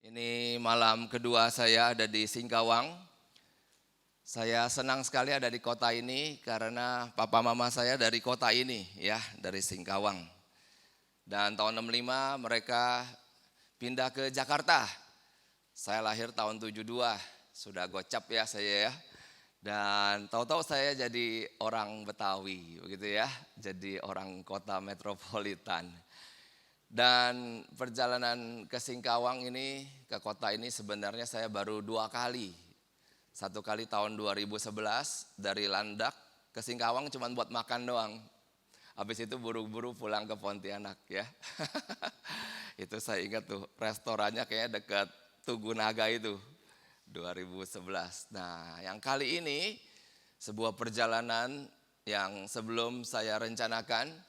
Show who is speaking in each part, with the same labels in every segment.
Speaker 1: Ini malam kedua saya ada di Singkawang. Saya senang sekali ada di kota ini karena papa mama saya dari kota ini ya, dari Singkawang. Dan tahun 65 mereka pindah ke Jakarta. Saya lahir tahun 72, sudah gocap ya saya ya. Dan tahu-tahu saya jadi orang Betawi begitu ya, jadi orang kota metropolitan. Dan perjalanan ke Singkawang ini, ke kota ini sebenarnya saya baru 2 kali. Satu kali tahun 2011 dari Landak ke Singkawang cuma buat makan doang. Habis itu buru-buru pulang ke Pontianak ya. Itu saya ingat tuh, restorannya kayaknya dekat Tugu Naga itu, 2011. Nah yang kali ini sebuah perjalanan yang sebelum saya rencanakan.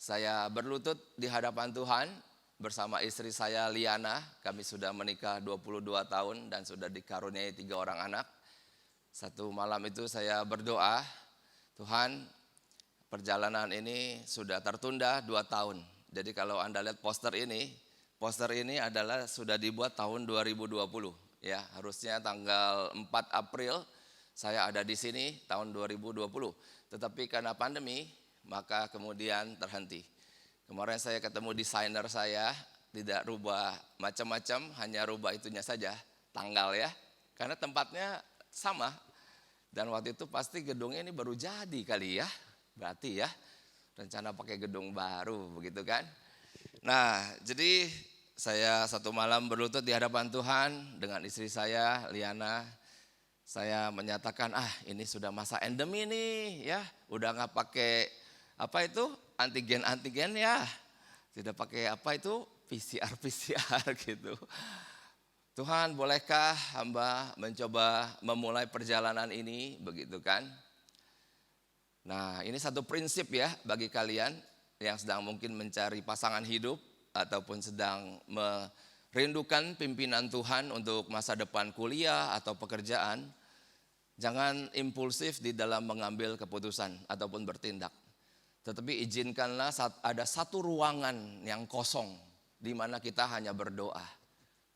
Speaker 1: Saya berlutut di hadapan Tuhan bersama istri saya Liana. Kami sudah menikah 22 tahun dan sudah dikaruniai 3 orang anak. Satu malam itu saya berdoa, Tuhan perjalanan ini sudah tertunda 2 tahun. Jadi kalau Anda lihat poster ini adalah sudah dibuat tahun 2020. Ya, harusnya tanggal 4 April saya ada di sini tahun 2020. Tetapi karena pandemi, maka kemudian terhenti. Kemarin saya ketemu desainer saya, tidak rubah macam-macam, hanya rubah itunya saja, tanggal ya. Karena tempatnya sama. Dan waktu itu pasti gedungnya ini baru jadi kali ya. Berarti ya, rencana pakai gedung baru begitu kan. Nah, jadi saya satu malam berlutut di hadapan Tuhan dengan istri saya, Liana. Saya menyatakan, ini sudah masa endemi nih ya. Udah gak pakai antigen ya, tidak pakai PCR gitu. Tuhan bolehkah hamba mencoba memulai perjalanan ini begitu kan. Nah ini satu prinsip ya bagi kalian yang sedang mungkin mencari pasangan hidup ataupun sedang merindukan pimpinan Tuhan untuk masa depan kuliah atau pekerjaan. Jangan impulsif di dalam mengambil keputusan ataupun bertindak. Tetapi izinkanlah saat ada satu ruangan yang kosong di mana kita hanya berdoa,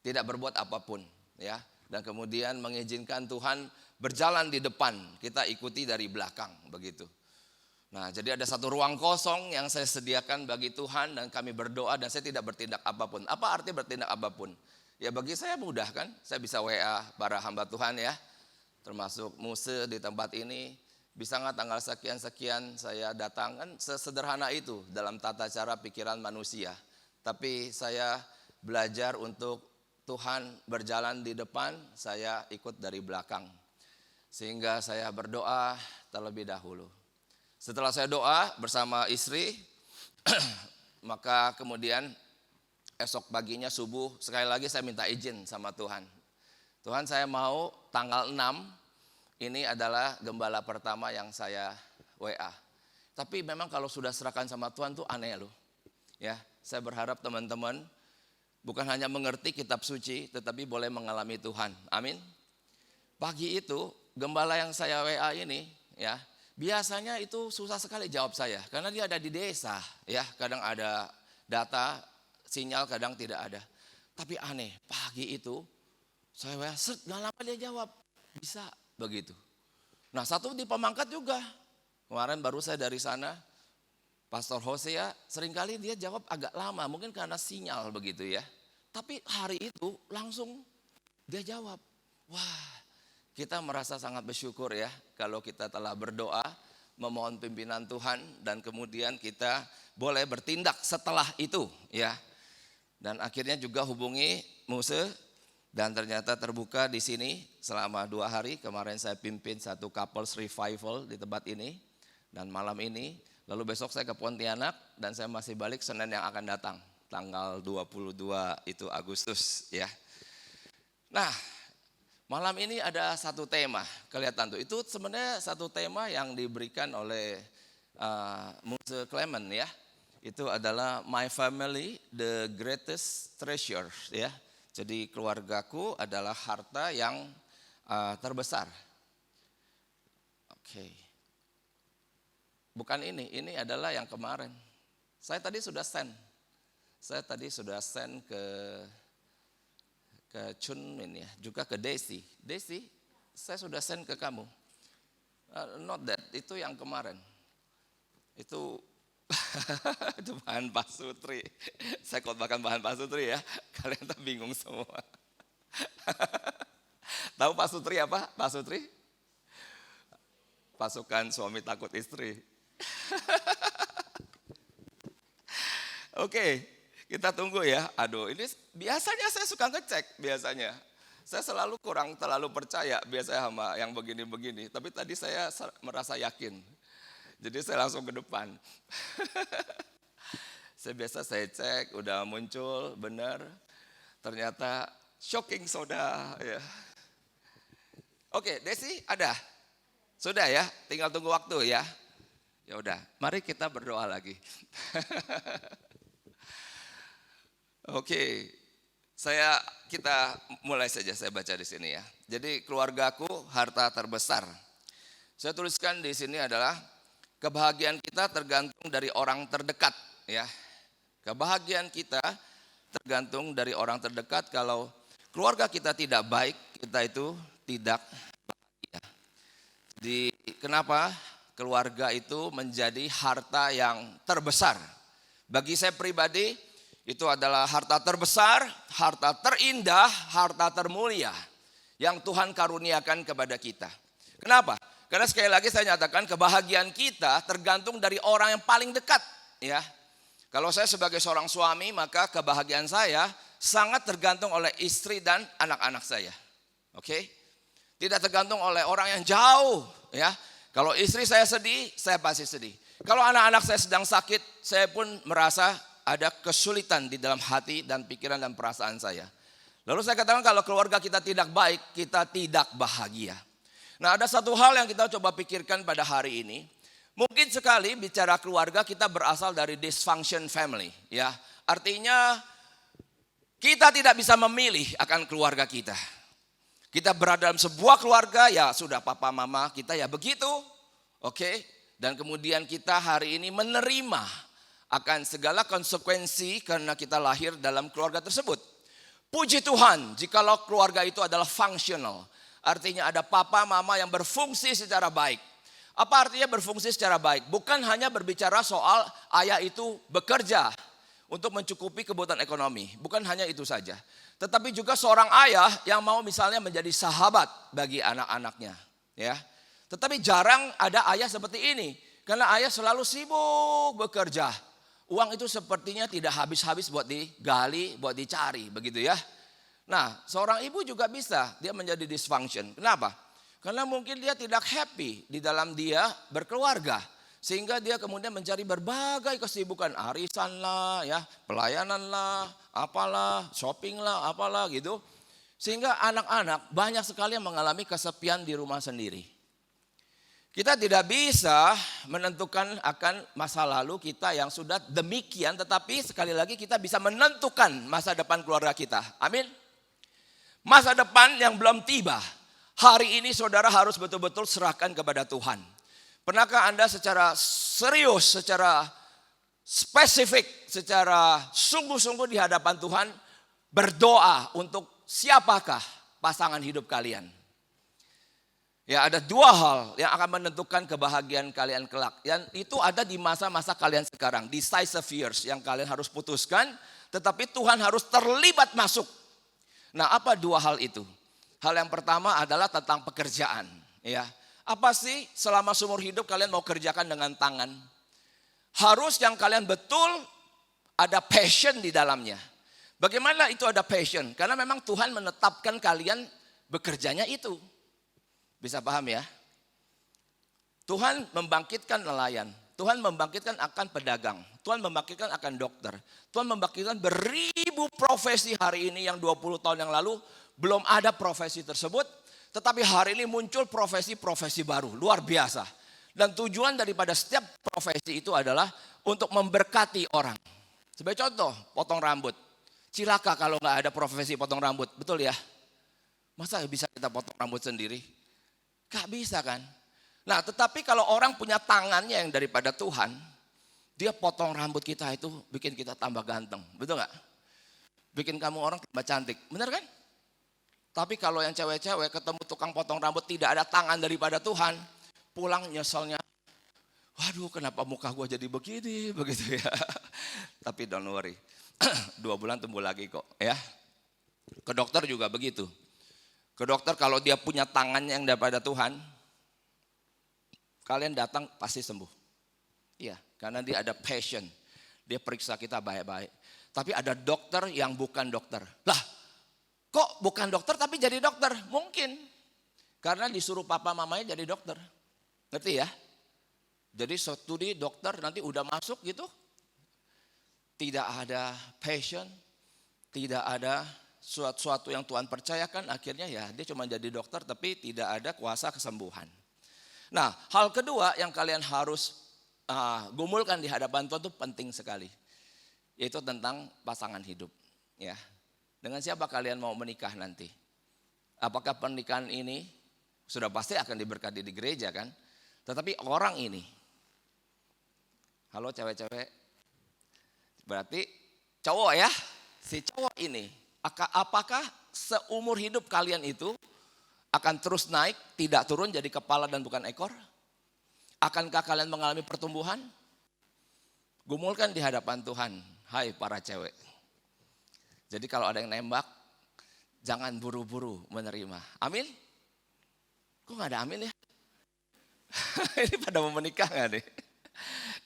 Speaker 1: tidak berbuat apapun ya, dan kemudian mengizinkan Tuhan berjalan di depan, kita ikuti dari belakang begitu. Nah, jadi ada satu ruang kosong yang saya sediakan bagi Tuhan dan kami berdoa dan saya tidak bertindak apapun. Apa arti bertindak apapun? Ya bagi saya mudah kan, saya bisa WA para hamba Tuhan ya, termasuk Muse di tempat ini. Bisa nggak tanggal sekian-sekian saya datang, kan sesederhana itu dalam tata cara pikiran manusia. Tapi saya belajar untuk Tuhan berjalan di depan, saya ikut dari belakang. Sehingga saya berdoa terlebih dahulu. Setelah saya doa bersama istri, maka kemudian esok paginya subuh sekali lagi saya minta izin sama Tuhan. Tuhan saya mau tanggal 6. Ini adalah gembala pertama yang saya WA. Tapi memang kalau sudah serahkan sama Tuhan tuh aneh loh. Ya, saya berharap teman-teman bukan hanya mengerti kitab suci, tetapi boleh mengalami Tuhan. Amin. Pagi itu gembala yang saya WA ini, ya, biasanya itu susah sekali jawab saya, karena dia ada di desa, ya, kadang ada data, sinyal, kadang tidak ada. Tapi aneh, pagi itu saya WA, gak lama dia jawab, bisa. Begitu. Nah satu di Pemangkat juga. Kemarin baru saya dari sana. Pastor Hosea seringkali dia jawab agak lama. Mungkin karena sinyal begitu ya. Tapi hari itu langsung dia jawab. Wah, kita merasa sangat bersyukur ya. Kalau kita telah berdoa, memohon pimpinan Tuhan. Dan kemudian kita boleh bertindak setelah itu ya. Dan akhirnya juga hubungi Muse. Dan ternyata terbuka di sini selama 2 hari. Kemarin saya pimpin satu couples revival di tempat ini. Dan malam ini, lalu besok saya ke Pontianak. Dan saya masih balik Senin yang akan datang. Tanggal 22 itu Agustus ya. Nah malam ini ada satu tema. Kelihatan tuh, itu sebenarnya satu tema yang diberikan oleh Muse Clement ya. Itu adalah My Family, the Greatest Treasure ya. Jadi keluargaku adalah harta yang terbesar. Oke. Bukan ini adalah yang kemarin. Saya tadi sudah send ke ke Chun Min ya, juga ke Desi. Desi, saya sudah send ke kamu. Not that, itu yang kemarin. Itu itu bahan Pak Sutri. Saya khotbahkan bahan Pak Sutri ya. Kalian tak bingung semua. Tahu Pak Sutri apa? Pak Sutri? Pasukan suami takut istri. Oke, kita tunggu ya. Aduh, ini biasanya saya suka ngecek biasanya. Saya selalu kurang terlalu percaya biasanya sama yang begini-begini. Tapi tadi saya merasa yakin. Jadi saya langsung ke depan. Saya cek, udah muncul, benar. Ternyata shocking soda. Ya. Oke, Desi ada? Sudah ya, tinggal tunggu waktu ya. Ya udah, mari kita berdoa lagi. Oke, kita mulai saja, saya baca di sini ya. Jadi keluargaku harta terbesar. Saya tuliskan di sini adalah kebahagiaan kita tergantung dari orang terdekat ya. Kebahagiaan kita tergantung dari orang terdekat. Kalau keluarga kita tidak baik, kita itu tidak bahagia. Jadi kenapa keluarga itu menjadi harta yang terbesar? Bagi saya pribadi itu adalah harta terbesar, harta terindah, harta termulia yang Tuhan karuniakan kepada kita. Kenapa? Karena sekali lagi saya nyatakan kebahagiaan kita tergantung dari orang yang paling dekat. Ya, kalau saya sebagai seorang suami maka kebahagiaan saya sangat tergantung oleh istri dan anak-anak saya. Oke? Tidak tergantung oleh orang yang jauh. Ya, kalau istri saya sedih, saya pasti sedih. Kalau anak-anak saya sedang sakit, saya pun merasa ada kesulitan di dalam hati dan pikiran dan perasaan saya. Lalu saya katakan kalau keluarga kita tidak baik, kita tidak bahagia. Nah, ada satu hal yang kita coba pikirkan pada hari ini. Mungkin sekali bicara keluarga kita berasal dari dysfunction family. Ya, artinya kita tidak bisa memilih akan keluarga kita. Kita berada dalam sebuah keluarga, ya sudah papa mama kita ya begitu. Oke? Dan kemudian kita hari ini menerima akan segala konsekuensi karena kita lahir dalam keluarga tersebut. Puji Tuhan, jikalau keluarga itu adalah functional. Artinya ada papa, mama yang berfungsi secara baik. Apa artinya berfungsi secara baik? Bukan hanya berbicara soal ayah itu bekerja untuk mencukupi kebutuhan ekonomi. Bukan hanya itu saja. Tetapi juga seorang ayah yang mau misalnya menjadi sahabat bagi anak-anaknya. Ya. Tetapi jarang ada ayah seperti ini. Karena ayah selalu sibuk bekerja. Uang itu sepertinya tidak habis-habis buat digali, buat dicari, begitu ya. Nah, seorang ibu juga bisa, dia menjadi dysfunction. Kenapa? Karena mungkin dia tidak happy di dalam dia berkeluarga. Sehingga dia kemudian mencari berbagai kesibukan, arisan lah, ya, pelayanan lah, apalah, shopping lah, apalah gitu. Sehingga anak-anak banyak sekali yang mengalami kesepian di rumah sendiri. Kita tidak bisa menentukan akan masa lalu kita yang sudah demikian. Tetapi sekali lagi kita bisa menentukan masa depan keluarga kita. Amin. Masa depan yang belum tiba. Hari ini saudara harus betul-betul serahkan kepada Tuhan. Pernahkah Anda secara serius, secara spesifik, secara sungguh-sungguh di hadapan Tuhan berdoa untuk siapakah pasangan hidup kalian? Ya, ada dua hal yang akan menentukan kebahagiaan kalian kelak. Yang itu ada di masa-masa kalian sekarang. Decisive years yang kalian harus putuskan. Tetapi Tuhan harus terlibat masuk. Nah, apa dua hal itu? Hal yang pertama adalah tentang pekerjaan. Ya, apa sih selama seumur hidup kalian mau kerjakan dengan tangan? Harus yang kalian betul ada passion di dalamnya. Bagaimana itu ada passion? Karena memang Tuhan menetapkan kalian bekerjanya itu. Bisa paham ya? Tuhan membangkitkan nelayan. Tuhan membangkitkan akan pedagang. Tuhan membangkitkan akan dokter. Tuhan membangkitkan beribu profesi hari ini yang 20 tahun yang lalu belum ada profesi tersebut. Tetapi hari ini muncul profesi-profesi baru. Luar biasa. Dan tujuan daripada setiap profesi itu adalah untuk memberkati orang. Sebagai contoh, potong rambut. Cilaka kalau nggak ada profesi potong rambut. Betul ya? Masa bisa kita potong rambut sendiri? Gak bisa kan? Nah, tetapi kalau orang punya tangannya yang daripada Tuhan, dia potong rambut kita itu bikin kita tambah ganteng. Betul gak? Bikin kamu orang tambah cantik. Benar kan? Tapi kalau yang cewek-cewek ketemu tukang potong rambut tidak ada tangan daripada Tuhan, pulang nyeselnya, waduh kenapa muka gue jadi begini, begitu ya. Tapi don't worry, 2 bulan tumbuh lagi kok ya. Ke dokter juga begitu. Ke dokter kalau dia punya tangannya yang daripada Tuhan, kalian datang pasti sembuh. Iya, karena dia ada passion. Dia periksa kita baik-baik. Tapi ada dokter yang bukan dokter. Lah, kok bukan dokter tapi jadi dokter? Mungkin. Karena disuruh papa mamanya jadi dokter. Ngerti ya? Jadi studi dokter nanti udah masuk gitu. Tidak ada passion. Tidak ada sesuatu yang Tuhan percayakan. Akhirnya ya dia cuma jadi dokter tapi tidak ada kuasa kesembuhan. Nah, hal kedua yang kalian harus gumulkan di hadapan Tuhan itu penting sekali. Yaitu tentang pasangan hidup. Ya. Dengan siapa kalian mau menikah nanti? Apakah pernikahan ini sudah pasti akan diberkati di gereja kan? Tetapi orang ini, halo cewek-cewek, berarti cowok ya, si cowok ini, apakah seumur hidup kalian itu akan terus naik, tidak turun jadi kepala dan bukan ekor? Akankah kalian mengalami pertumbuhan? Gumulkan di hadapan Tuhan, hai para cewek. Jadi kalau ada yang nembak, jangan buru-buru menerima. Amin? Kok gak ada amin ya? Ini pada mau menikah gak nih?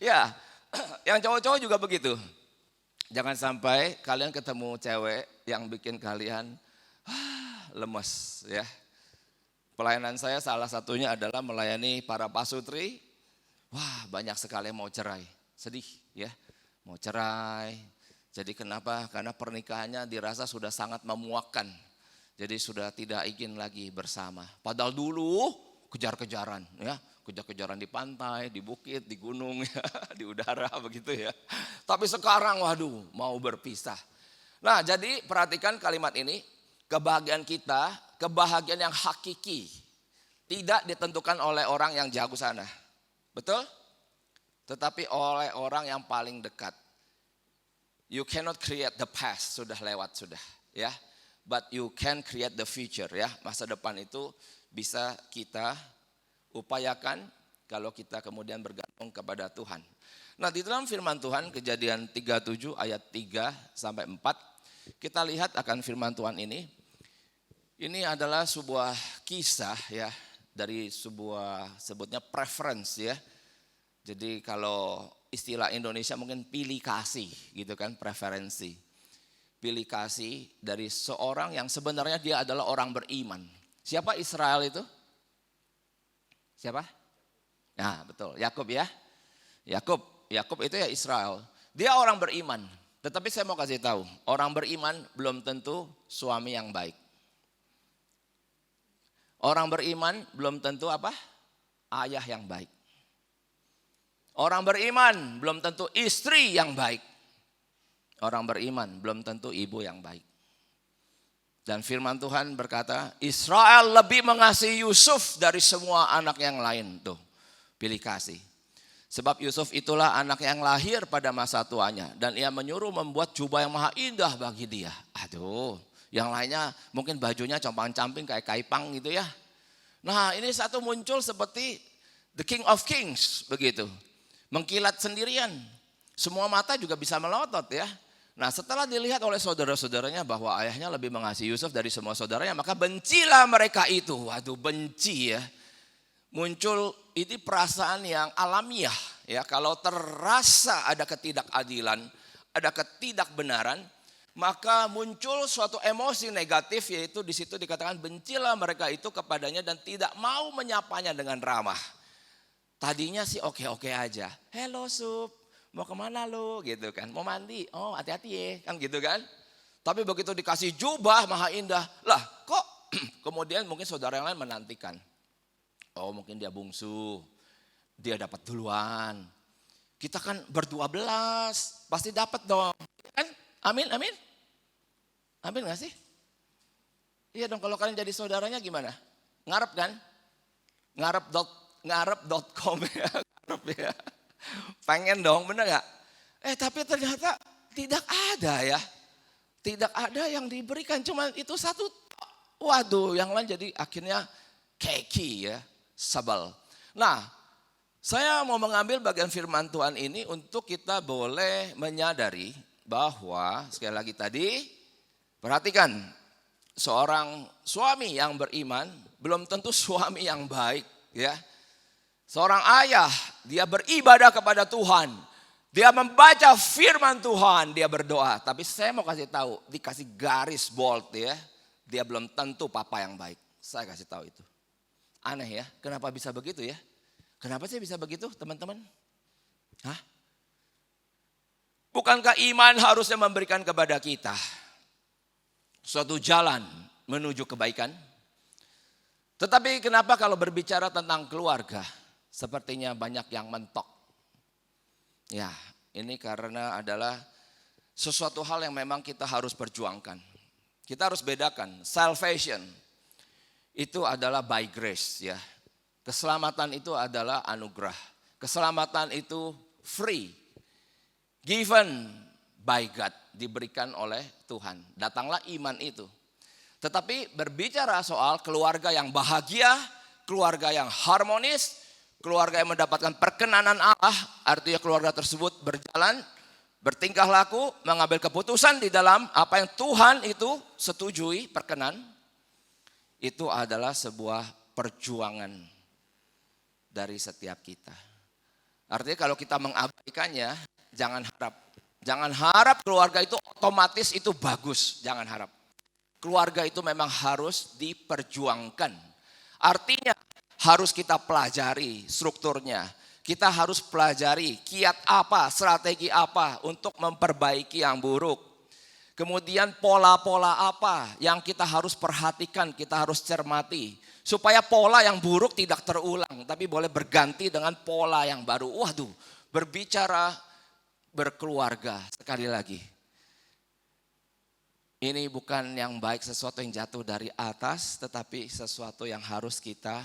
Speaker 1: Ya, yang cowok-cowok juga begitu. Jangan sampai kalian ketemu cewek yang bikin kalian lemes ya. Pelayanan saya salah satunya adalah melayani para pasutri. Wah, banyak sekali yang mau cerai. Sedih ya, mau cerai. Jadi kenapa? Karena pernikahannya dirasa sudah sangat memuakkan. Jadi sudah tidak ingin lagi bersama. Padahal dulu kejar-kejaran ya. Kejar-kejaran di pantai, di bukit, di gunung, ya, di udara begitu ya. Tapi sekarang waduh mau berpisah. Nah jadi perhatikan kalimat ini. Kebahagiaan kita, kebahagiaan yang hakiki. Tidak ditentukan oleh orang yang jauh sana. Betul? Tetapi oleh orang yang paling dekat. You cannot create the past, sudah lewat sudah ya. But you can create the future ya. Masa depan itu bisa kita upayakan kalau kita kemudian bergantung kepada Tuhan. Nah di dalam firman Tuhan Kejadian 37 ayat 3 sampai 4. Kita lihat akan firman Tuhan ini. Ini adalah sebuah kisah ya. Dari sebuah sebutnya preference ya. Jadi kalau istilah Indonesia mungkin pilih kasih gitu kan, preferensi. Pilih kasih dari seorang yang sebenarnya dia adalah orang beriman. Siapa Israel itu? Siapa? Nah betul, Yakub ya. Yakub itu ya Israel. Dia orang beriman. Tetapi saya mau kasih tahu, orang beriman belum tentu suami yang baik. Orang beriman belum tentu apa? Ayah yang baik. Orang beriman belum tentu istri yang baik. Orang beriman belum tentu ibu yang baik. Dan firman Tuhan berkata, Israel lebih mengasihi Yusuf dari semua anak yang lain. Tuh, pilih kasih. Sebab Yusuf itulah anak yang lahir pada masa tuanya. Dan ia menyuruh membuat jubah yang maha indah bagi dia. Aduh, yang lainnya mungkin bajunya compang-camping kayak kaipang gitu ya. Nah ini satu muncul seperti the King of Kings begitu. Mengkilat sendirian. Semua mata juga bisa melotot ya. Nah setelah dilihat oleh saudara-saudaranya bahwa ayahnya lebih mengasihi Yusuf dari semua saudaranya, maka bencilah mereka itu. Waduh benci ya. Muncul ini perasaan yang alamiah ya. Kalau terasa ada ketidakadilan, ada ketidakbenaran, maka muncul suatu emosi negatif, yaitu di situ dikatakan bencilah mereka itu kepadanya dan tidak mau menyapanya dengan ramah. Tadinya sih oke-oke aja. Hello Sup, mau kemana lo gitu kan, mau mandi, oh hati-hati ya kan gitu kan. Tapi begitu dikasih jubah maha indah, lah kok kemudian mungkin saudara yang lain menantikan. Oh mungkin dia bungsu, dia dapat duluan. Kita kan ber-12, pasti dapat dong. Kan? Amin, amin. Amin gak sih? Iya dong, kalau kalian jadi saudaranya gimana? Ngarep kan? Ngarep.com ya. Ngarep ya. Pengen dong, bener gak? Tapi ternyata tidak ada ya. Tidak ada yang diberikan, cuma itu satu. Waduh, yang lain jadi akhirnya keki ya, sebel. Nah, saya mau mengambil bagian firman Tuhan ini untuk kita boleh menyadari bahwa sekali lagi tadi, perhatikan, seorang suami yang beriman belum tentu suami yang baik ya. Seorang ayah, dia beribadah kepada Tuhan. Dia membaca firman Tuhan, dia berdoa. Tapi saya mau kasih tahu, dikasih garis bold ya. Dia belum tentu papa yang baik. Saya kasih tahu itu. Aneh ya, kenapa bisa begitu ya? Kenapa sih bisa begitu teman-teman? Hah? Bukankah iman harusnya memberikan kepada kita suatu jalan menuju kebaikan? Tetapi kenapa kalau berbicara tentang keluarga, sepertinya banyak yang mentok. Ya, ini karena adalah sesuatu hal yang memang kita harus perjuangkan. Kita harus bedakan, salvation itu adalah by grace ya. Keselamatan itu adalah anugerah. Keselamatan itu free. Given by God, diberikan oleh Tuhan. Datanglah iman itu. Tetapi berbicara soal keluarga yang bahagia, keluarga yang harmonis, keluarga yang mendapatkan perkenanan Allah, artinya keluarga tersebut berjalan, bertingkah laku, mengambil keputusan di dalam apa yang Tuhan itu setujui, perkenan. Itu adalah sebuah perjuangan dari setiap kita. Artinya kalau kita mengabaikannya, jangan harap keluarga itu otomatis itu bagus, jangan harap. Keluarga itu memang harus diperjuangkan. Artinya harus kita pelajari strukturnya. Kita harus pelajari kiat apa, strategi apa untuk memperbaiki yang buruk. Kemudian pola-pola apa yang kita harus perhatikan, kita harus cermati. Supaya pola yang buruk tidak terulang, tapi boleh berganti dengan pola yang baru. Waduh, berbicara berkeluarga sekali lagi. Ini bukan yang baik sesuatu yang jatuh dari atas, tetapi sesuatu yang harus kita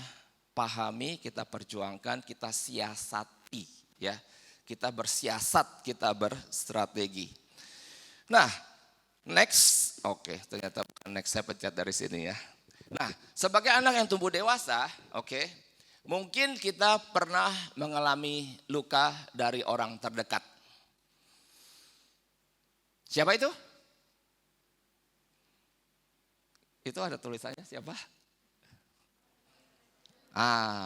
Speaker 1: pahami, kita perjuangkan, kita siasati ya. Kita bersiasat, kita berstrategi. Nah, next, oke, ternyata bukan next, saya pencet dari sini ya. Nah, sebagai anak yang tumbuh dewasa, oke, mungkin kita pernah mengalami luka dari orang terdekat. Siapa itu? Itu ada tulisannya siapa?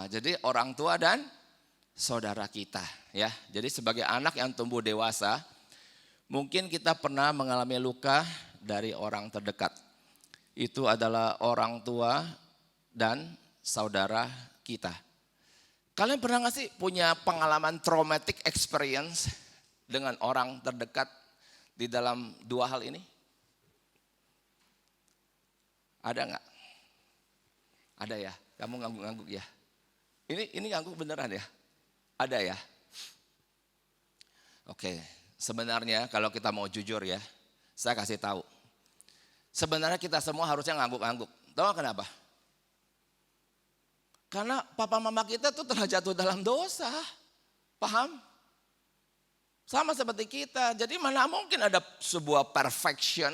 Speaker 1: Jadi orang tua dan saudara kita ya. Jadi sebagai anak yang tumbuh dewasa, mungkin kita pernah mengalami luka dari orang terdekat. Itu adalah orang tua dan saudara kita. Kalian pernah gak sih punya pengalaman traumatic experience dengan orang terdekat di dalam dua hal ini? Ada gak? Ada ya? Kamu ngangguk-ngangguk ya? Ini ngangguk beneran ya? Ada ya? Oke, sebenarnya kalau kita mau jujur ya, saya kasih tahu. Sebenarnya kita semua harusnya ngangguk-ngangguk. Tahu kenapa? Karena papa mama kita tuh telah jatuh dalam dosa. Paham? Sama seperti kita. Jadi mana mungkin ada sebuah perfection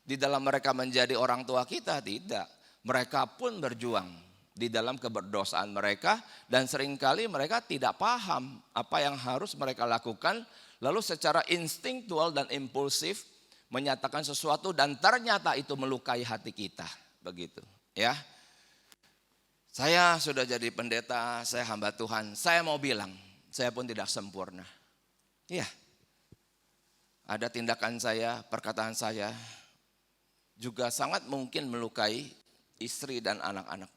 Speaker 1: di dalam mereka menjadi orang tua kita? Tidak. Mereka pun berjuang di dalam keberdosaan mereka dan seringkali mereka tidak paham apa yang harus mereka lakukan, lalu secara instinktual dan impulsif menyatakan sesuatu dan ternyata itu melukai hati kita, begitu ya. Saya sudah jadi pendeta, saya hamba Tuhan, saya mau bilang saya pun tidak sempurna. Iya. Ada tindakan saya, perkataan saya juga sangat mungkin melukai istri dan anak-anak.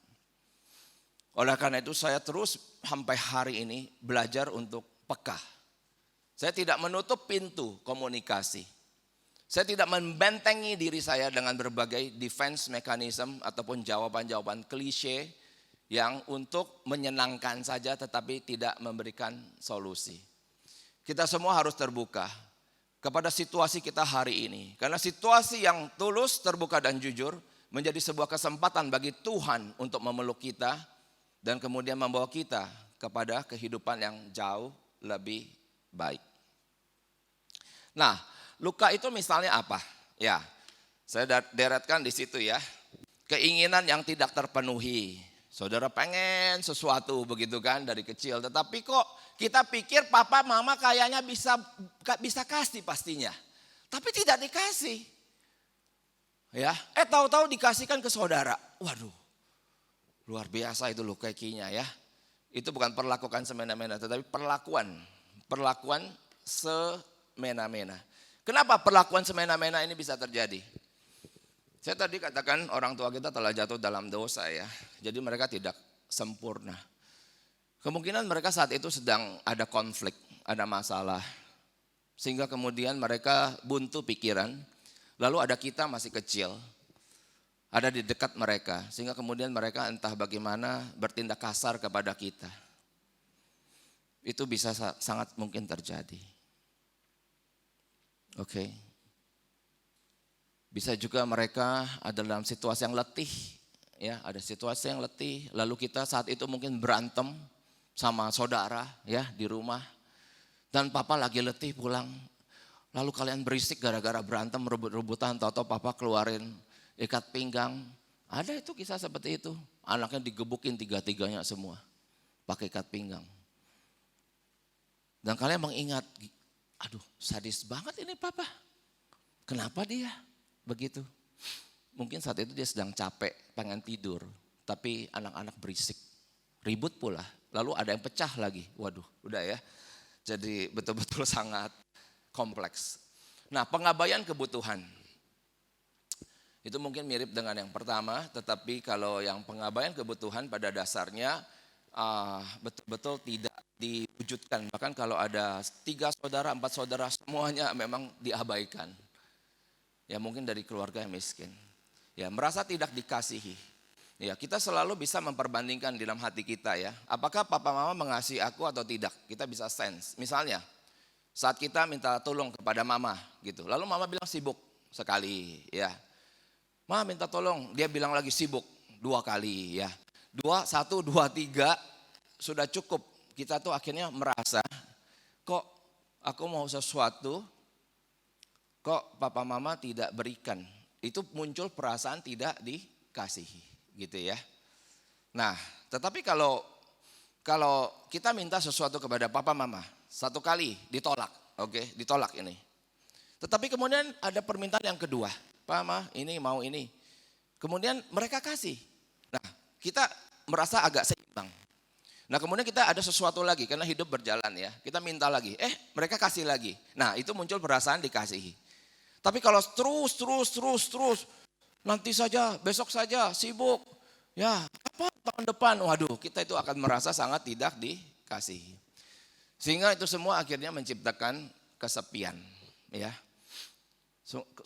Speaker 1: Oleh karena itu saya terus sampai hari ini belajar untuk peka. Saya tidak menutup pintu komunikasi. Saya tidak membentengi diri saya dengan berbagai defense mechanism ataupun jawaban-jawaban klise yang untuk menyenangkan saja tetapi tidak memberikan solusi. Kita semua harus terbuka kepada situasi kita hari ini. Karena situasi yang tulus, terbuka dan jujur menjadi sebuah kesempatan bagi Tuhan untuk memeluk kita dan kemudian membawa kita kepada kehidupan yang jauh lebih baik. Nah, luka itu misalnya apa? Ya, saya deretkan di situ ya. keinginan yang tidak terpenuhi. Saudara pengen sesuatu begitu kan dari kecil, tetapi kok kita pikir papa mama kayaknya bisa kasih pastinya. Tapi tidak dikasih. Ya, tahu-tahu dikasihkan ke saudara. Waduh. Luar biasa itu loh kekinya ya. Itu bukan perlakukan semena-mena, tetapi perlakuan semena-mena. Kenapa perlakuan semena-mena ini bisa terjadi? Saya tadi katakan orang tua kita telah jatuh dalam dosa ya. Jadi mereka tidak sempurna. Kemungkinan mereka saat itu sedang ada konflik, ada masalah. Sehingga kemudian mereka buntu pikiran. Lalu ada kita masih kecil, ada di dekat mereka. Sehingga kemudian mereka entah bagaimana bertindak kasar kepada kita. Itu bisa sangat mungkin terjadi. Oke. Bisa juga mereka ada dalam situasi yang letih, ya, ada situasi yang letih. Lalu kita saat itu mungkin berantem sama saudara, ya, di rumah. Dan papa lagi letih pulang. Lalu kalian berisik gara-gara berantem, rebut-rebutan, tahu-tahu papa keluarin ikat pinggang. Ada itu kisah seperti itu. Anaknya digebukin tiga-tiganya semua, pakai ikat pinggang. Dan kalian mengingat, aduh sadis banget ini papa. Kenapa dia begitu? Mungkin saat itu dia sedang capek, pengen tidur. Tapi anak-anak berisik, ribut pula. Lalu ada yang pecah lagi, waduh udah ya. Jadi betul-betul sangat kompleks. Nah, pengabaian kebutuhan. Itu mungkin mirip dengan yang pertama, tetapi kalau yang pengabaian kebutuhan pada dasarnya betul-betul tidak diwujudkan. Bahkan kalau ada 3 saudara, 4 saudara, semuanya memang diabaikan. Ya mungkin dari keluarga yang miskin. Ya merasa tidak dikasihi. Ya kita selalu bisa memperbandingkan di dalam hati kita ya. Apakah papa mama mengasihi aku atau tidak? Kita bisa sense. Misalnya saat kita minta tolong kepada mama gitu. Lalu mama bilang sibuk sekali ya. Ma minta tolong, dia bilang lagi sibuk 2 kali ya. 1, 2, 3 sudah cukup. Kita tuh akhirnya merasa kok aku mau sesuatu, kok papa mama tidak berikan. Itu muncul perasaan tidak dikasihi gitu ya. Nah tetapi kalau kita minta sesuatu kepada papa mama, 1 kali ditolak, oke, ditolak ini. Tetapi kemudian ada permintaan yang kedua, Pak Ma ini mau ini. Kemudian mereka kasih. Nah kita merasa agak seimbang. Nah kemudian kita ada sesuatu lagi karena hidup berjalan ya. Kita minta lagi, mereka kasih lagi. Nah itu muncul perasaan dikasihi. Tapi kalau terus, nanti saja, besok saja, sibuk. Ya apa tahun depan, waduh kita itu akan merasa sangat tidak dikasihi. Sehingga itu semua akhirnya menciptakan kesepian ya.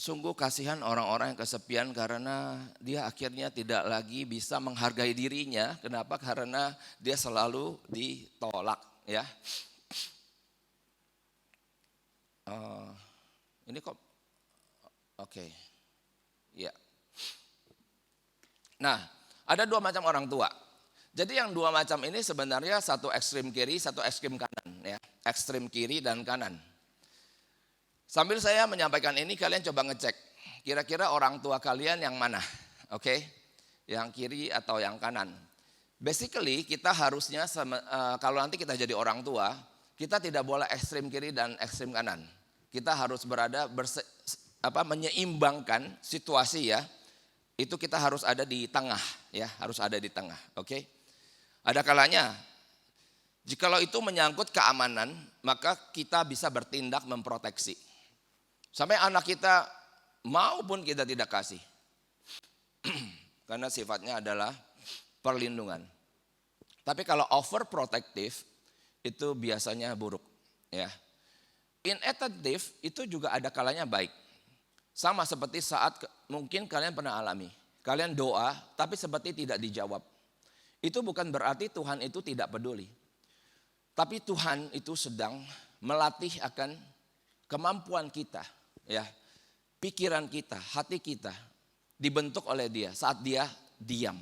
Speaker 1: Sungguh kasihan orang-orang yang kesepian karena dia akhirnya tidak lagi bisa menghargai dirinya. Kenapa? Karena dia selalu ditolak ya. Ini kok oke. Ya. Nah, ada 2 macam orang tua. Jadi yang 2 macam ini sebenarnya satu ekstrim kiri, satu ekstrim kanan ya. Ekstrim kiri dan kanan. Sambil saya menyampaikan ini kalian coba ngecek. Kira-kira orang tua kalian yang mana? Oke. Yang kiri atau yang kanan. Basically kita harusnya kalau nanti kita jadi orang tua, kita tidak boleh ekstrim kiri dan ekstrim kanan. Kita harus berada menyeimbangkan situasi ya. Itu kita harus ada di tengah ya, harus ada di tengah, oke? Ada kalanya jikalau itu menyangkut keamanan, maka kita bisa bertindak memproteksi. Sampai anak kita maupun kita tidak kasih. Karena sifatnya adalah perlindungan. Tapi kalau overprotective itu biasanya buruk ya. Inattentive itu juga ada kalanya baik. Sama seperti saat mungkin kalian pernah alami. Kalian doa tapi seperti tidak dijawab. Itu bukan berarti Tuhan itu tidak peduli. Tapi Tuhan itu sedang melatih akan kemampuan kita. Ya, pikiran kita, hati kita dibentuk oleh Dia saat Dia diam.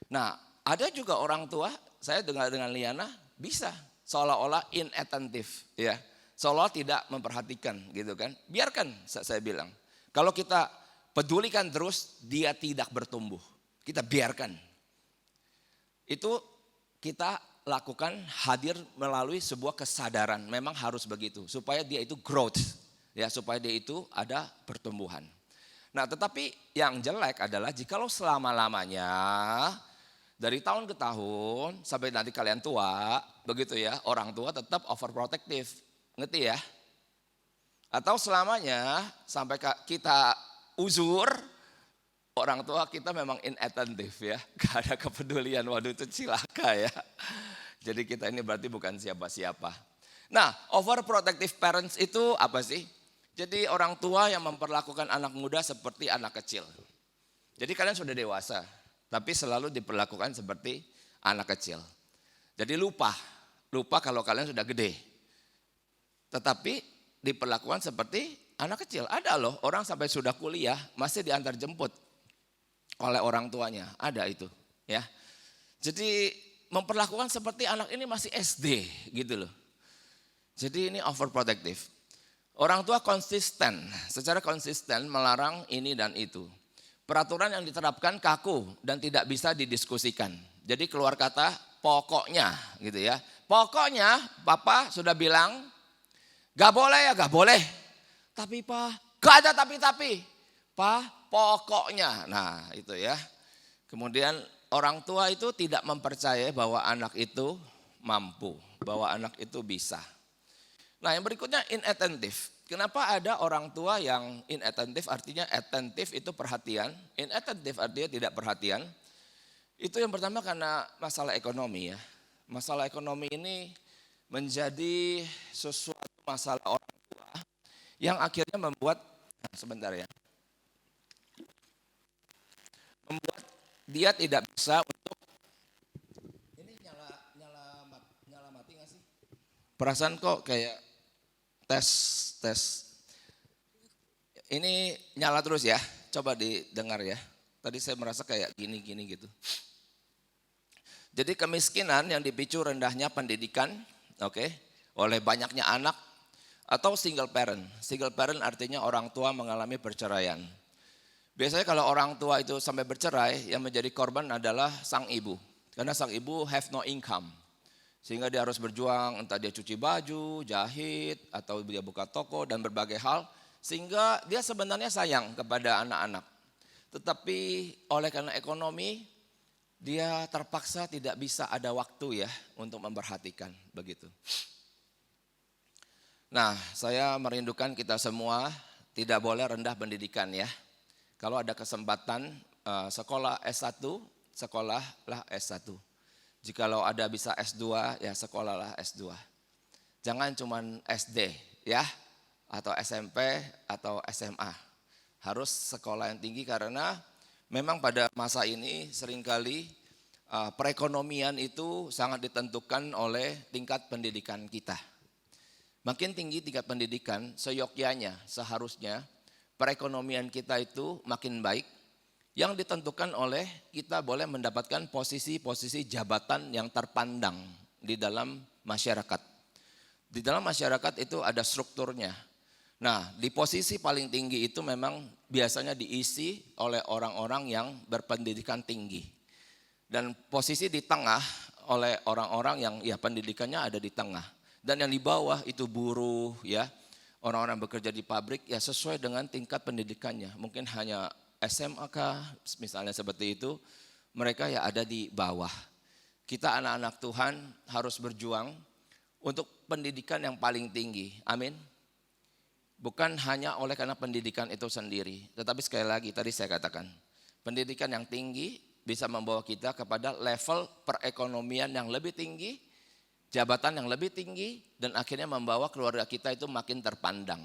Speaker 1: Nah ada juga orang tua, saya dengar dengan Liana bisa seolah-olah inattentive ya. Seolah tidak memperhatikan gitu kan. Biarkan saya bilang. Kalau kita pedulikan terus, dia tidak bertumbuh. Kita biarkan. Itu kita lakukan hadir melalui sebuah kesadaran. Memang harus begitu. Supaya dia itu growth. Ya, supaya dia itu ada pertumbuhan. Nah, tetapi yang jelek adalah jikalau selama-lamanya dari tahun ke tahun sampai nanti kalian tua, begitu ya, orang tua tetap overprotective. Ngerti ya? Atau selamanya sampai kita uzur, orang tua kita memang inattentive ya. Gak ada kepedulian, waduh itu cilaka ya. Jadi kita ini berarti bukan siapa-siapa. Nah, overprotective parents itu apa sih? Jadi orang tua yang memperlakukan anak muda seperti anak kecil. Jadi kalian sudah dewasa, tapi selalu diperlakukan seperti anak kecil. Jadi lupa kalau kalian sudah gede. Tetapi diperlakukan seperti anak kecil. Ada loh orang sampai sudah kuliah masih diantar jemput oleh orang tuanya. Ada itu ya. Jadi memperlakukan seperti anak ini masih SD gitu loh. Jadi ini overprotective. Orang tua secara konsisten melarang ini dan itu. Peraturan yang diterapkan kaku dan tidak bisa didiskusikan. Jadi keluar kata pokoknya gitu ya. Pokoknya papa sudah bilang gak boleh ya gak boleh. Tapi pak, gak ada tapi. Pak, pokoknya. Nah itu ya. Kemudian orang tua itu tidak mempercayai bahwa anak itu mampu. Bahwa anak itu bisa. Nah yang berikutnya inattentive. Kenapa ada orang tua yang inattentive, artinya attentive itu perhatian. Inattentive artinya tidak perhatian. Itu yang pertama karena masalah ekonomi ya. Masalah ekonomi ini menjadi sesuatu masalah orang tua yang akhirnya membuat, sebentar ya. Membuat dia tidak bisa untuk, ini nyala mati gak sih? Perasaan kok kayak tes. Ini nyala terus ya, coba didengar ya. Tadi saya merasa kayak gini gitu. Jadi kemiskinan yang dipicu rendahnya pendidikan, oleh banyaknya anak atau single parent. Single parent artinya orang tua mengalami perceraian. Biasanya kalau orang tua itu sampai bercerai, yang menjadi korban adalah sang ibu. Karena sang ibu have no income. Sehingga dia harus berjuang, entah dia cuci baju, jahit, atau dia buka toko dan berbagai hal. Sehingga dia sebenarnya sayang kepada anak-anak. Tetapi oleh karena ekonomi, dia terpaksa tidak bisa ada waktu ya untuk memperhatikan begitu. Nah, saya merindukan kita semua tidak boleh rendah pendidikan ya. Kalau ada kesempatan sekolah S1, sekolahlah S1. Jikalau ada bisa S2, ya sekolahlah S2. Jangan cuman SD ya, atau SMP atau SMA. Harus sekolah yang tinggi karena memang pada masa ini seringkali perekonomian itu sangat ditentukan oleh tingkat pendidikan kita. Makin tinggi tingkat pendidikan, seyogyanya, seharusnya perekonomian kita itu makin baik. Yang ditentukan oleh kita boleh mendapatkan posisi-posisi jabatan yang terpandang di dalam masyarakat. Di dalam masyarakat itu ada strukturnya. Nah, di posisi paling tinggi itu memang biasanya diisi oleh orang-orang yang berpendidikan tinggi. Dan posisi di tengah oleh orang-orang yang ya pendidikannya ada di tengah. Dan yang di bawah itu buruh ya, orang-orang bekerja di pabrik ya sesuai dengan tingkat pendidikannya. Mungkin hanya SMA kah, misalnya seperti itu, mereka ya ada di bawah. Kita anak-anak Tuhan harus berjuang untuk pendidikan yang paling tinggi, amin. Bukan hanya oleh karena pendidikan itu sendiri, tetapi sekali lagi tadi saya katakan, pendidikan yang tinggi bisa membawa kita kepada level perekonomian yang lebih tinggi, jabatan yang lebih tinggi, dan akhirnya membawa keluarga kita itu makin terpandang.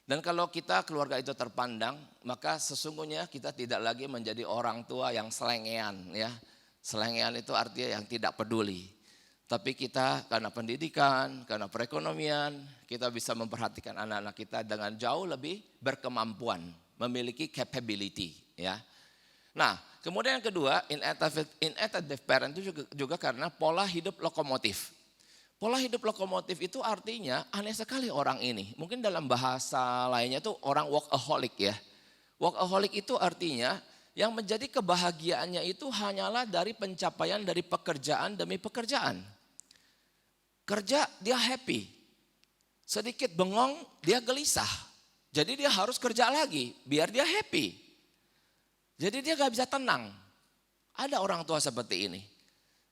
Speaker 1: Dan kalau kita keluarga itu terpandang, maka sesungguhnya kita tidak lagi menjadi orang tua yang selengean ya. Selengean itu artinya yang tidak peduli. Tapi kita karena pendidikan, karena perekonomian, kita bisa memperhatikan anak-anak kita dengan jauh lebih berkemampuan, memiliki capability ya. Nah, kemudian yang kedua, inattentive parent itu juga karena pola hidup lokomotif. Pola hidup lokomotif itu artinya aneh sekali orang ini. Mungkin dalam bahasa lainnya itu orang workaholic ya. Workaholic itu artinya yang menjadi kebahagiaannya itu hanyalah dari pencapaian dari pekerjaan demi pekerjaan. Kerja dia happy, sedikit bengong dia gelisah. Jadi dia harus kerja lagi biar dia happy. Jadi dia gak bisa tenang. Ada orang tua seperti ini.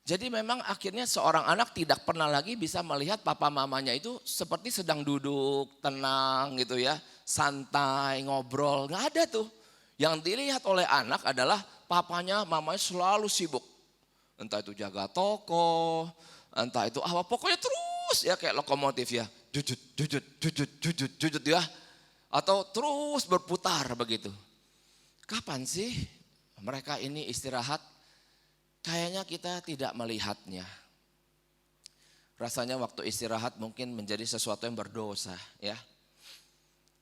Speaker 1: Jadi memang akhirnya seorang anak tidak pernah lagi bisa melihat papa mamanya itu seperti sedang duduk, tenang gitu ya. Santai, ngobrol, gak ada tuh. Yang dilihat oleh anak adalah papanya, mamanya selalu sibuk. Entah itu jaga toko, entah itu apa, pokoknya terus ya kayak lokomotif ya. Jujut, jujut, jujut, jujut, jujut ya. Atau terus berputar begitu. Kapan sih mereka ini istirahat? Kayaknya kita tidak melihatnya. Rasanya waktu istirahat mungkin menjadi sesuatu yang berdosa ya.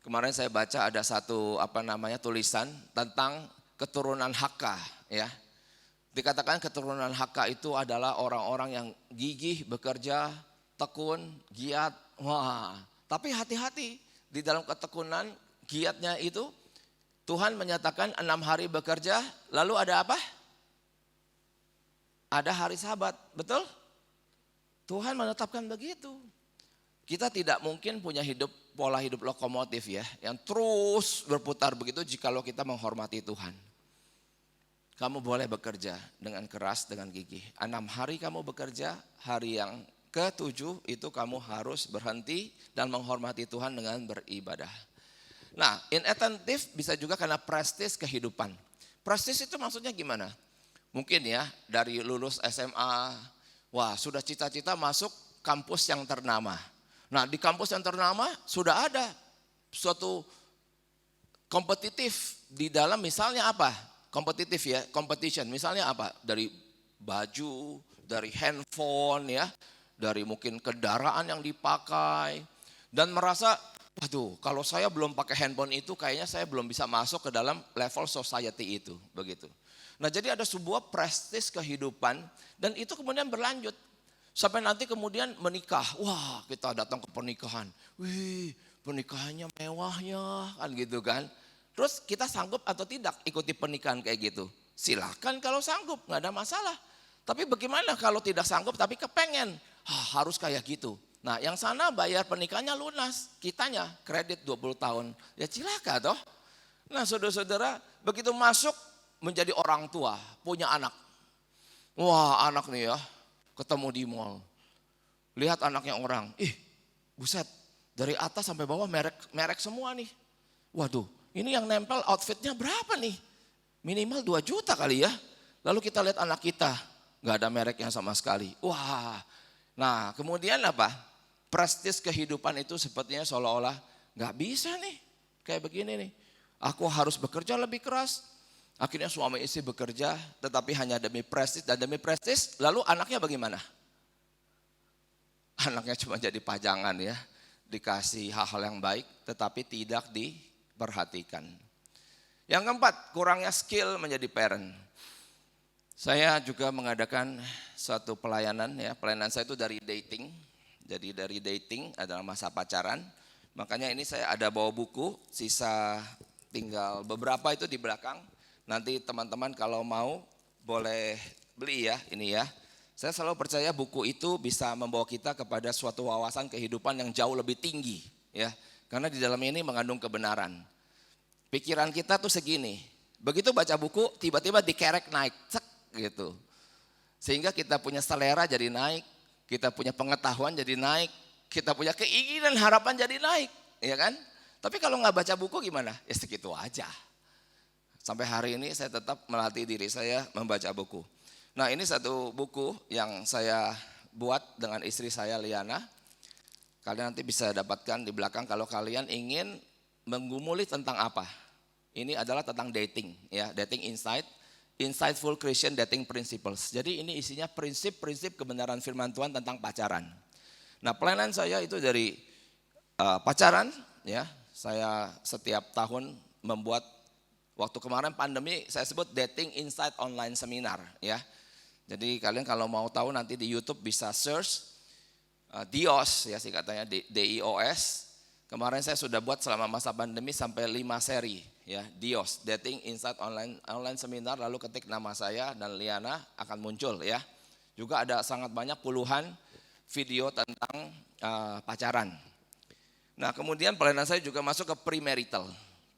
Speaker 1: Kemarin saya baca ada satu tulisan tentang keturunan Hakka ya. Dikatakan keturunan Hakka itu adalah orang-orang yang gigih bekerja, tekun, giat. Wah, tapi hati-hati di dalam ketekunan, giatnya itu Tuhan menyatakan 6 hari bekerja, lalu ada apa? Ada hari Sabat, betul? Tuhan menetapkan begitu. Kita tidak mungkin punya pola hidup lokomotif ya, yang terus berputar begitu jikalau kita menghormati Tuhan. Kamu boleh bekerja dengan keras, dengan gigih. 6 hari kamu bekerja, hari yang ke-7 itu kamu harus berhenti dan menghormati Tuhan dengan beribadah. Nah, inattentive bisa juga karena prestis kehidupan. Prestis itu maksudnya gimana? Mungkin ya dari lulus SMA, wah sudah cita-cita masuk kampus yang ternama. Nah di kampus yang ternama sudah ada suatu kompetitif di dalam misalnya apa? Kompetitif ya, competition. Misalnya apa? Dari baju, dari handphone ya, dari mungkin kendaraan yang dipakai. Dan merasa, waduh kalau saya belum pakai handphone itu kayaknya saya belum bisa masuk ke dalam level society itu. Begitu. Nah jadi ada sebuah prestis kehidupan dan itu kemudian berlanjut. Sampai nanti kemudian menikah, wah kita datang ke pernikahan, wih pernikahannya mewahnya kan gitu kan. Terus kita sanggup atau tidak ikuti pernikahan kayak gitu? Silakan kalau sanggup, gak ada masalah. Tapi bagaimana kalau tidak sanggup tapi kepengen, harus kayak gitu. Nah yang sana bayar pernikahannya lunas, kitanya kredit 20 tahun, ya cilaka toh. Nah saudara-saudara begitu masuk menjadi orang tua, punya anak. Wah anak nih ya. Ketemu di mall, lihat anaknya orang, buset dari atas sampai bawah merek semua nih. Waduh ini yang nempel outfitnya berapa nih? Minimal 2 juta kali ya. Lalu kita lihat anak kita, gak ada mereknya sama sekali. Wah, nah kemudian apa? Prestis kehidupan itu sepertinya seolah-olah gak bisa nih, kayak begini nih. Aku harus bekerja lebih keras. Akhirnya suami istri bekerja tetapi hanya demi prestis dan demi prestis. Lalu anaknya bagaimana? Anaknya cuma jadi pajangan ya. Dikasih hal-hal yang baik tetapi tidak diperhatikan. Yang keempat, kurangnya skill menjadi parent. Saya juga mengadakan suatu pelayanan ya. Pelayanan saya itu dari dating. Jadi dari dating adalah masa pacaran. Makanya ini saya ada bawa buku. Sisa tinggal beberapa itu di belakang. Nanti teman-teman kalau mau boleh beli ya ini ya. Saya selalu percaya buku itu bisa membawa kita kepada suatu wawasan kehidupan yang jauh lebih tinggi ya. Karena di dalam ini mengandung kebenaran. Pikiran kita tuh segini. Begitu baca buku tiba-tiba dikerek naik cek gitu. Sehingga kita punya selera jadi naik, kita punya pengetahuan jadi naik, kita punya keinginan harapan jadi naik, ya kan? Tapi kalau nggak baca buku gimana? Ya segitu aja. Sampai hari ini saya tetap melatih diri saya membaca buku. Nah ini satu buku yang saya buat dengan istri saya Liana. Kalian nanti bisa dapatkan di belakang kalau kalian ingin menggumuli tentang apa. Ini adalah tentang dating ya, dating insight, insightful Christian dating principles. Jadi ini isinya prinsip-prinsip kebenaran firman Tuhan tentang pacaran. Nah pelayanan saya itu dari pacaran ya. Saya setiap tahun membuat. Waktu kemarin pandemi saya sebut dating insight online seminar ya. Jadi kalian kalau mau tahu nanti di YouTube bisa search DIOS ya singkatannya DIOS. Kemarin saya sudah buat selama masa pandemi sampai 5 seri ya, Dios, dating inside online seminar, lalu ketik nama saya dan Liana akan muncul ya. Juga ada sangat banyak puluhan video tentang pacaran. Nah, kemudian pelayanan saya juga masuk ke premarital.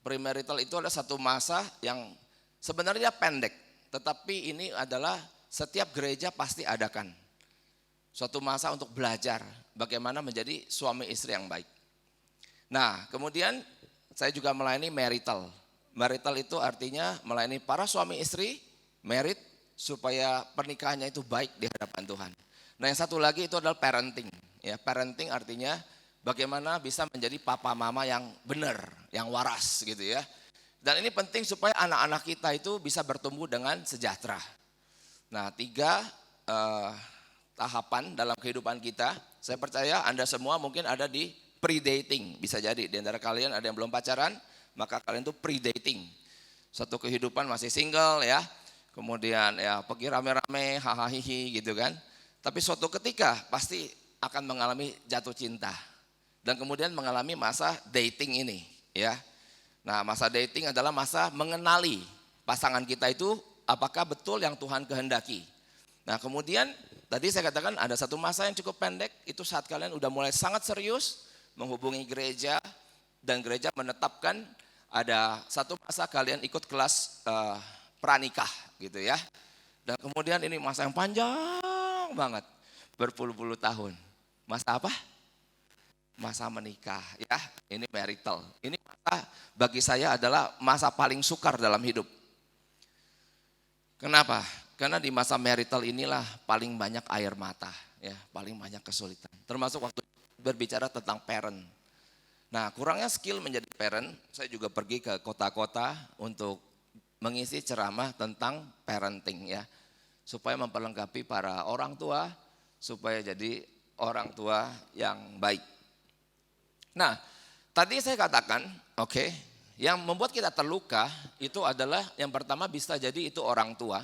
Speaker 1: Premarital itu adalah satu masa yang sebenarnya pendek, tetapi ini adalah setiap gereja pasti adakan. Suatu masa untuk belajar bagaimana menjadi suami istri yang baik. Nah, kemudian saya juga melayani marital. Marital itu artinya melayani para suami istri, married, supaya pernikahannya itu baik di hadapan Tuhan. Nah, yang satu lagi itu adalah parenting. Ya, parenting artinya bagaimana bisa menjadi papa mama yang benar, yang waras gitu ya. Dan ini penting supaya anak-anak kita itu bisa bertumbuh dengan sejahtera. Nah, 3 tahapan dalam kehidupan kita. Saya percaya Anda semua mungkin ada di pre-dating. Bisa jadi di antara kalian ada yang belum pacaran, maka kalian tuh pre-dating. Satu kehidupan masih single ya. Kemudian ya pergi rame-rame, hahaha gitu kan. Tapi suatu ketika pasti akan mengalami jatuh cinta. Dan kemudian mengalami masa dating ini ya. Nah, masa dating adalah masa mengenali pasangan kita itu apakah betul yang Tuhan kehendaki. Nah, kemudian tadi saya katakan ada satu masa yang cukup pendek, itu saat kalian udah mulai sangat serius menghubungi gereja dan gereja menetapkan ada satu masa kalian ikut kelas pranikah gitu ya. Dan kemudian ini masa yang panjang banget, berpuluh-puluh tahun. Masa apa? Masa menikah ya, ini marital. Ini masa bagi saya adalah masa paling sukar dalam hidup. Kenapa? Karena di masa marital inilah paling banyak air mata, ya, paling banyak kesulitan. Termasuk waktu berbicara tentang parent. Nah, kurangnya skill menjadi parent, saya juga pergi ke kota-kota untuk mengisi ceramah tentang parenting ya, supaya memperlengkapi para orang tua, supaya jadi orang tua yang baik. Nah, tadi saya katakan, oke, yang membuat kita terluka itu adalah yang pertama bisa jadi itu orang tua.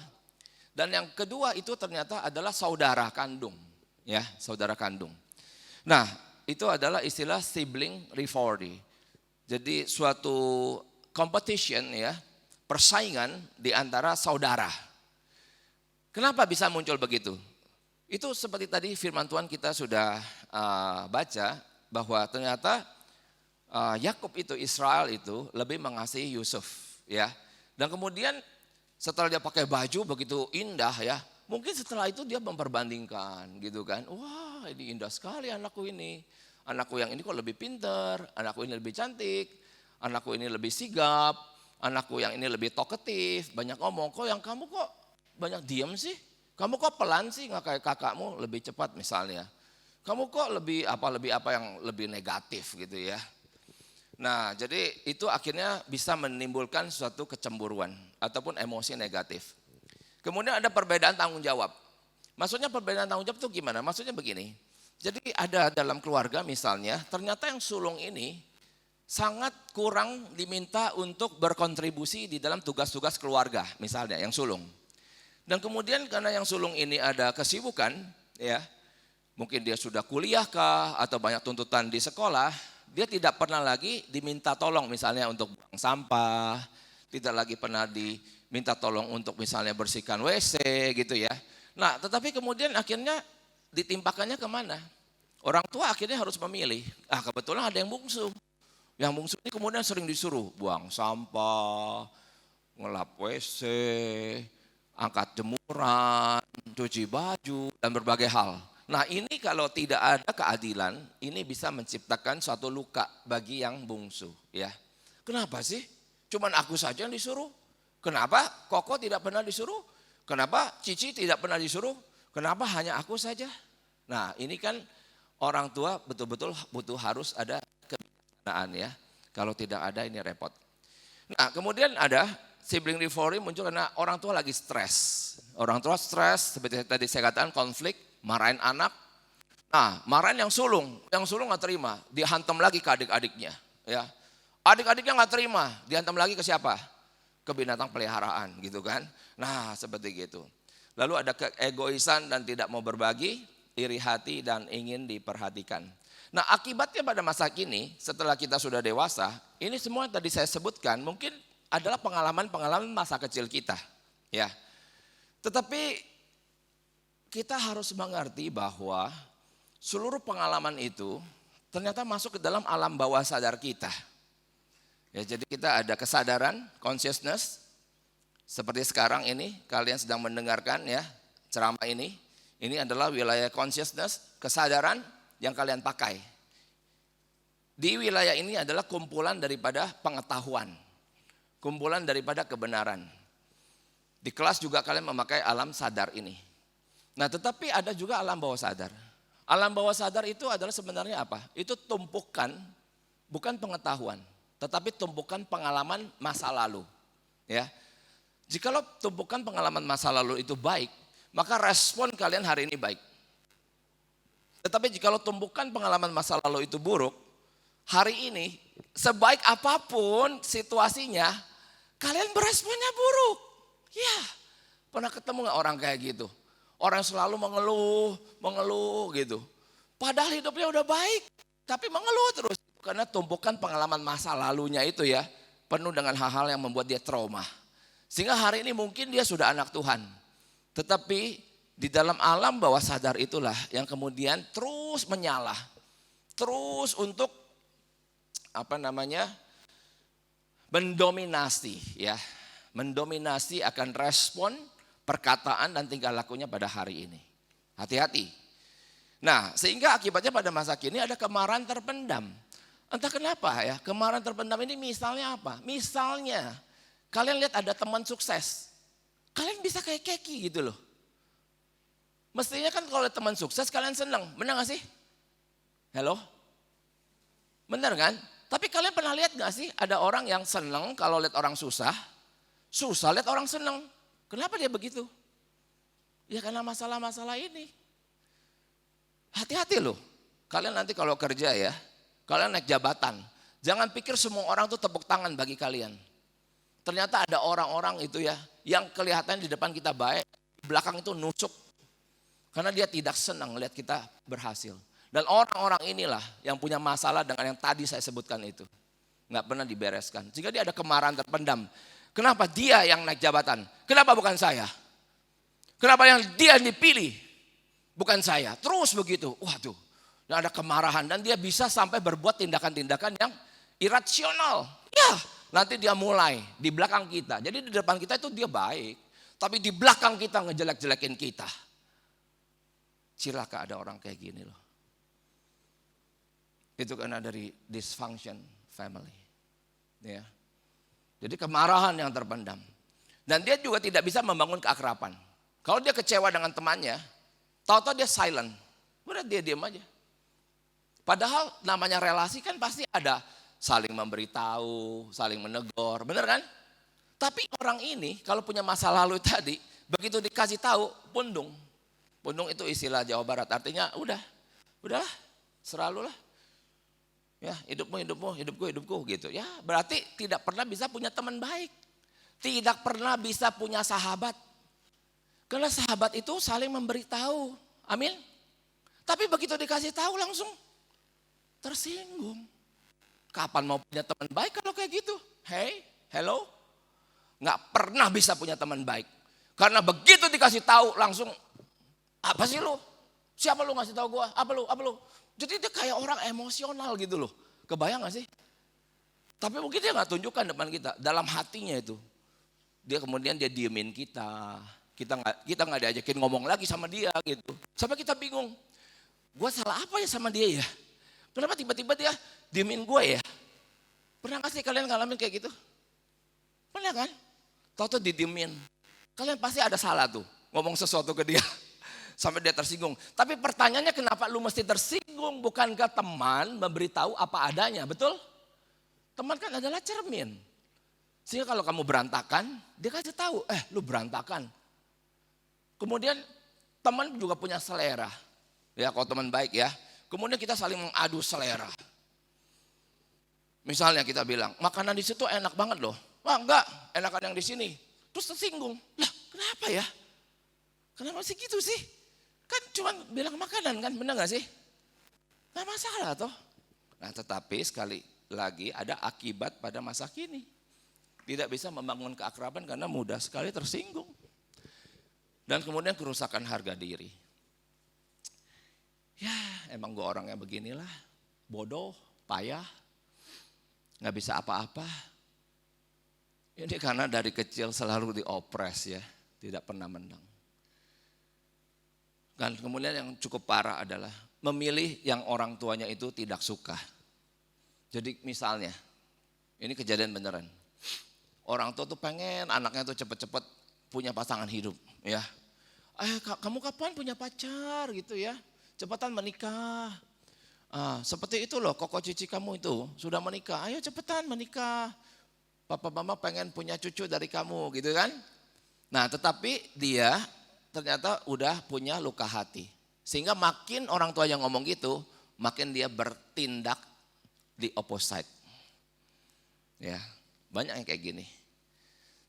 Speaker 1: Dan yang kedua itu ternyata adalah saudara kandung, ya, saudara kandung. Nah, itu adalah istilah sibling rivalry. Jadi suatu competition ya, persaingan di antara saudara. Kenapa bisa muncul begitu? Itu seperti tadi firman Tuhan kita sudah baca bahwa ternyata Yakub itu, Israel itu lebih mengasihi Yusuf, ya. Dan kemudian setelah dia pakai baju begitu indah ya, mungkin setelah itu dia memperbandingkan gitu kan. Wah, ini indah sekali anakku ini. Anakku yang ini kok lebih pintar, anakku ini lebih cantik, anakku ini lebih sigap, anakku yang ini lebih talkative, banyak ngomong. Kok yang kamu kok banyak diam sih? Kamu kok pelan sih, nggak kayak kakakmu lebih cepat misalnya. Kamu kok lebih apa yang lebih negatif gitu ya. Nah, jadi itu akhirnya bisa menimbulkan suatu kecemburuan ataupun emosi negatif. Kemudian ada perbedaan tanggung jawab. Maksudnya perbedaan tanggung jawab itu gimana? Maksudnya begini. Jadi ada dalam keluarga misalnya, ternyata yang sulung ini sangat kurang diminta untuk berkontribusi di dalam tugas-tugas keluarga, misalnya yang sulung. Dan kemudian karena yang sulung ini ada kesibukan, ya, mungkin dia sudah kuliah kah atau banyak tuntutan di sekolah, dia tidak pernah lagi diminta tolong misalnya untuk buang sampah, tidak lagi pernah diminta tolong untuk misalnya bersihkan WC gitu ya. Nah, tetapi kemudian akhirnya ditimpakannya kemana? Orang tua akhirnya harus memilih. Kebetulan ada yang bungsu. Yang bungsu ini kemudian sering disuruh buang sampah, ngelap WC, angkat jemuran, cuci baju, dan berbagai hal. Nah, ini kalau tidak ada keadilan, ini bisa menciptakan suatu luka bagi yang bungsu. Ya, kenapa sih? Cuman aku saja yang disuruh. Kenapa Koko tidak pernah disuruh? Kenapa Cici tidak pernah disuruh? Kenapa hanya aku saja? Nah, ini kan orang tua betul-betul butuh harus ada kebijaksanaan ya. Kalau tidak ada ini repot. Nah, kemudian ada sibling rivalry muncul karena orang tua lagi stres. Orang tua stres, seperti tadi saya katakan konflik. Marahin anak, nah marahin yang sulung nggak terima, dihantam lagi ke adik-adiknya, ya. Adik-adiknya nggak terima, dihantam lagi ke siapa? Ke binatang peliharaan, gitu kan? Nah seperti gitu. Lalu ada keegoisan dan tidak mau berbagi, iri hati dan ingin diperhatikan. Nah akibatnya pada masa kini, setelah kita sudah dewasa, ini semua yang tadi saya sebutkan mungkin adalah pengalaman-pengalaman masa kecil kita, ya. Tetapi kita harus mengerti bahwa seluruh pengalaman itu ternyata masuk ke dalam alam bawah sadar kita. Ya, jadi kita ada kesadaran, consciousness. Seperti sekarang ini kalian sedang mendengarkan ya ceramah ini. Ini adalah wilayah consciousness, kesadaran yang kalian pakai. Di wilayah ini adalah kumpulan daripada pengetahuan. Kumpulan daripada kebenaran. Di kelas juga kalian memakai alam sadar ini. Nah, tetapi ada juga alam bawah sadar. Alam bawah sadar itu adalah sebenarnya apa? Itu tumpukan, bukan pengetahuan, tetapi tumpukan pengalaman masa lalu. Ya, jikalau tumpukan pengalaman masa lalu itu baik, maka respon kalian hari ini baik. Tetapi jikalau tumpukan pengalaman masa lalu itu buruk, hari ini sebaik apapun situasinya, kalian beresponnya buruk. Ya, pernah ketemu gak orang kayak gitu? Orang selalu mengeluh gitu. Padahal hidupnya udah baik, tapi mengeluh terus. Karena tumpukan pengalaman masa lalunya itu ya, penuh dengan hal-hal yang membuat dia trauma. Sehingga hari ini mungkin dia sudah anak Tuhan. Tetapi di dalam alam bawah sadar itulah yang kemudian terus menyala. Terus untuk mendominasi ya. Mendominasi akan respon perkataan dan tingkah lakunya pada hari ini. Hati-hati. Nah, sehingga akibatnya pada masa kini ada kemarahan terpendam. Entah kenapa ya, kemarahan terpendam ini misalnya apa? Misalnya, kalian lihat ada teman sukses. Kalian bisa kayak keki gitu loh. Mestinya kan kalau teman sukses kalian senang. Benar gak sih? Hello? Benar kan? Tapi kalian pernah lihat gak sih ada orang yang senang kalau lihat orang susah? Susah lihat orang senang. Kenapa dia begitu? Ya karena masalah-masalah ini. Hati-hati loh. Kalian nanti kalau kerja ya, kalian naik jabatan. Jangan pikir semua orang tuh tepuk tangan bagi kalian. Ternyata ada orang-orang itu ya, yang kelihatan di depan kita baik, di belakang itu nusuk. Karena dia tidak senang lihat kita berhasil. Dan orang-orang inilah yang punya masalah dengan yang tadi saya sebutkan itu. Nggak pernah dibereskan. Sehingga dia ada kemarahan terpendam. Kenapa dia yang naik jabatan? Kenapa bukan saya? Kenapa yang dia dipilih? Bukan saya. Terus begitu. Waduh. Dan ada kemarahan. Dan dia bisa sampai berbuat tindakan-tindakan yang irasional. Ya, nanti dia mulai di belakang kita. Jadi di depan kita itu dia baik. Tapi di belakang kita ngejelek-jelekin kita. Cilaka ada orang kayak gini loh. Itu karena dari dysfunction family. Ya. Jadi kemarahan yang terpendam. Dan dia juga tidak bisa membangun keakraban. Kalau dia kecewa dengan temannya, tahu-tahu dia silent. Udah dia diam aja. Padahal namanya relasi kan pasti ada saling memberitahu, saling menegur, benar kan? Tapi orang ini kalau punya masa lalu tadi, begitu dikasih tahu, pundung. Pundung itu istilah Jawa Barat, artinya udahlah, seralulah. Ya, hidupku gitu. Ya, berarti tidak pernah bisa punya teman baik. Tidak pernah bisa punya sahabat. Karena sahabat itu saling memberitahu. Amin. Tapi begitu dikasih tahu langsung tersinggung. Kapan mau punya teman baik kalau kayak gitu? Hey, hello. Nggak pernah bisa punya teman baik. Karena begitu dikasih tahu langsung, apa sih lu? Siapa lu ngasih tahu gua? Apa lu? Jadi dia kayak orang emosional gitu loh. Kebayang gak sih? Tapi mungkin dia gak tunjukkan depan kita. Dalam hatinya itu. Dia kemudian dia diemin kita. Kita gak diajakin ngomong lagi sama dia gitu. Sampai kita bingung. Gue salah apa ya sama dia ya? Kenapa tiba-tiba dia diemin gue ya? Pernah gak sih kalian ngalamin kayak gitu? Pernah kan? Tahu-tahu didiemin. Kalian pasti ada salah tuh. Ngomong sesuatu ke dia. Sampai dia tersinggung. Tapi pertanyaannya kenapa lu mesti tersinggung? Bukankah teman memberitahu apa adanya, betul? Teman kan adalah cermin. Sehingga kalau kamu berantakan, dia kasih tahu, lu berantakan. Kemudian teman juga punya selera. Ya kalau teman baik ya. Kemudian kita saling mengadu selera. Misalnya kita bilang, makanan di situ enak banget loh. Wah enggak, enakan yang di sini. Terus tersinggung. Lah kenapa ya? Kenapa sih gitu sih? Kan cuma bilang makanan kan, benar gak sih? Gak masalah toh. Nah tetapi sekali lagi ada akibat pada masa kini. tidak bisa membangun keakraban karena mudah sekali tersinggung. Dan kemudian kerusakan harga diri. Ya emang gue orangnya beginilah, bodoh, payah, gak bisa apa-apa. Ini karena dari kecil selalu diopres ya, tidak pernah menang. Dan kemudian yang cukup parah adalah memilih yang orang tuanya itu tidak suka. Jadi misalnya, ini kejadian beneran. Orang tua tuh pengen anaknya tuh cepet-cepet punya pasangan hidup ya. Kamu kapan punya pacar gitu ya, cepetan menikah. Seperti itu loh koko cici kamu itu sudah menikah, ayo cepetan menikah. Papa mama pengen punya cucu dari kamu gitu kan. Nah tetapi dia ternyata udah punya luka hati. Sehingga makin orang tua yang ngomong gitu, makin dia bertindak di opposite. Ya, banyak yang kayak gini.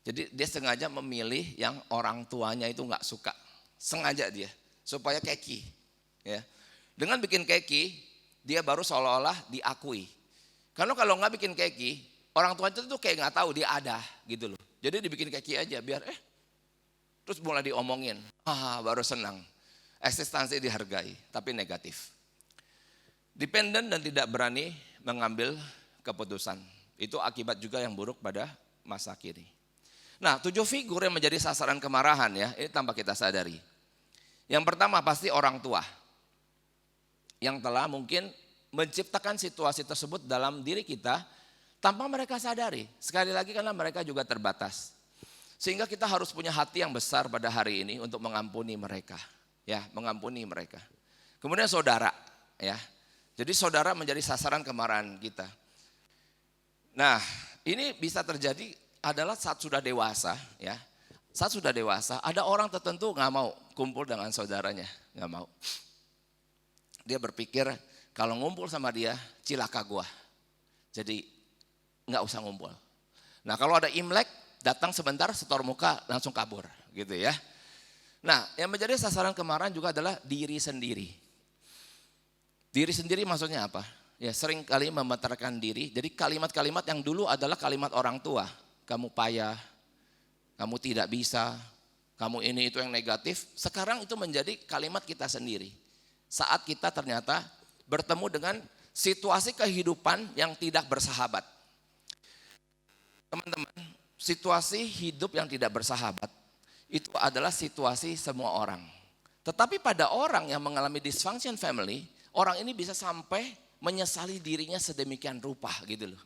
Speaker 1: Jadi dia sengaja memilih yang orang tuanya itu nggak suka. Sengaja dia, supaya keki. Ya. Dengan bikin keki, dia baru seolah-olah diakui. Karena kalau nggak bikin keki, orang tua itu tuh kayak nggak tahu dia ada gitu loh. Jadi dibikin keki aja biar terus mulai diomongin. Baru senang. Eksistensi dihargai, tapi negatif. Dependen dan tidak berani mengambil keputusan. Itu akibat juga yang buruk pada masa kini. Nah 7 figur yang menjadi sasaran kemarahan ya, ini tanpa kita sadari. Yang pertama pasti orang tua. Yang telah mungkin menciptakan situasi tersebut dalam diri kita tanpa mereka sadari. Sekali lagi karena mereka juga terbatas. Sehingga kita harus punya hati yang besar pada hari ini untuk mengampuni mereka. Ya, mengampuni mereka. Kemudian saudara ya. Jadi saudara menjadi sasaran kemarahan kita. Nah, ini bisa terjadi adalah saat sudah dewasa ya. Saat sudah dewasa ada orang tertentu nggak mau kumpul dengan saudaranya, nggak mau. Dia berpikir kalau ngumpul sama dia cilaka gua. Jadi nggak usah ngumpul. Nah, kalau ada Imlek datang sebentar setor muka langsung kabur gitu ya. Nah, yang menjadi sasaran kemarahan juga adalah diri sendiri. Diri sendiri maksudnya apa? Ya sering kali memeterkan diri. Jadi kalimat-kalimat yang dulu adalah kalimat orang tua. Kamu payah, kamu tidak bisa, kamu ini itu yang negatif. Sekarang itu menjadi kalimat kita sendiri. Saat kita ternyata bertemu dengan situasi kehidupan yang tidak bersahabat. Teman-teman, situasi hidup yang tidak bersahabat itu adalah situasi semua orang. Tetapi pada orang yang mengalami dysfunction family, orang ini bisa sampai menyesali dirinya sedemikian rupa gitu loh.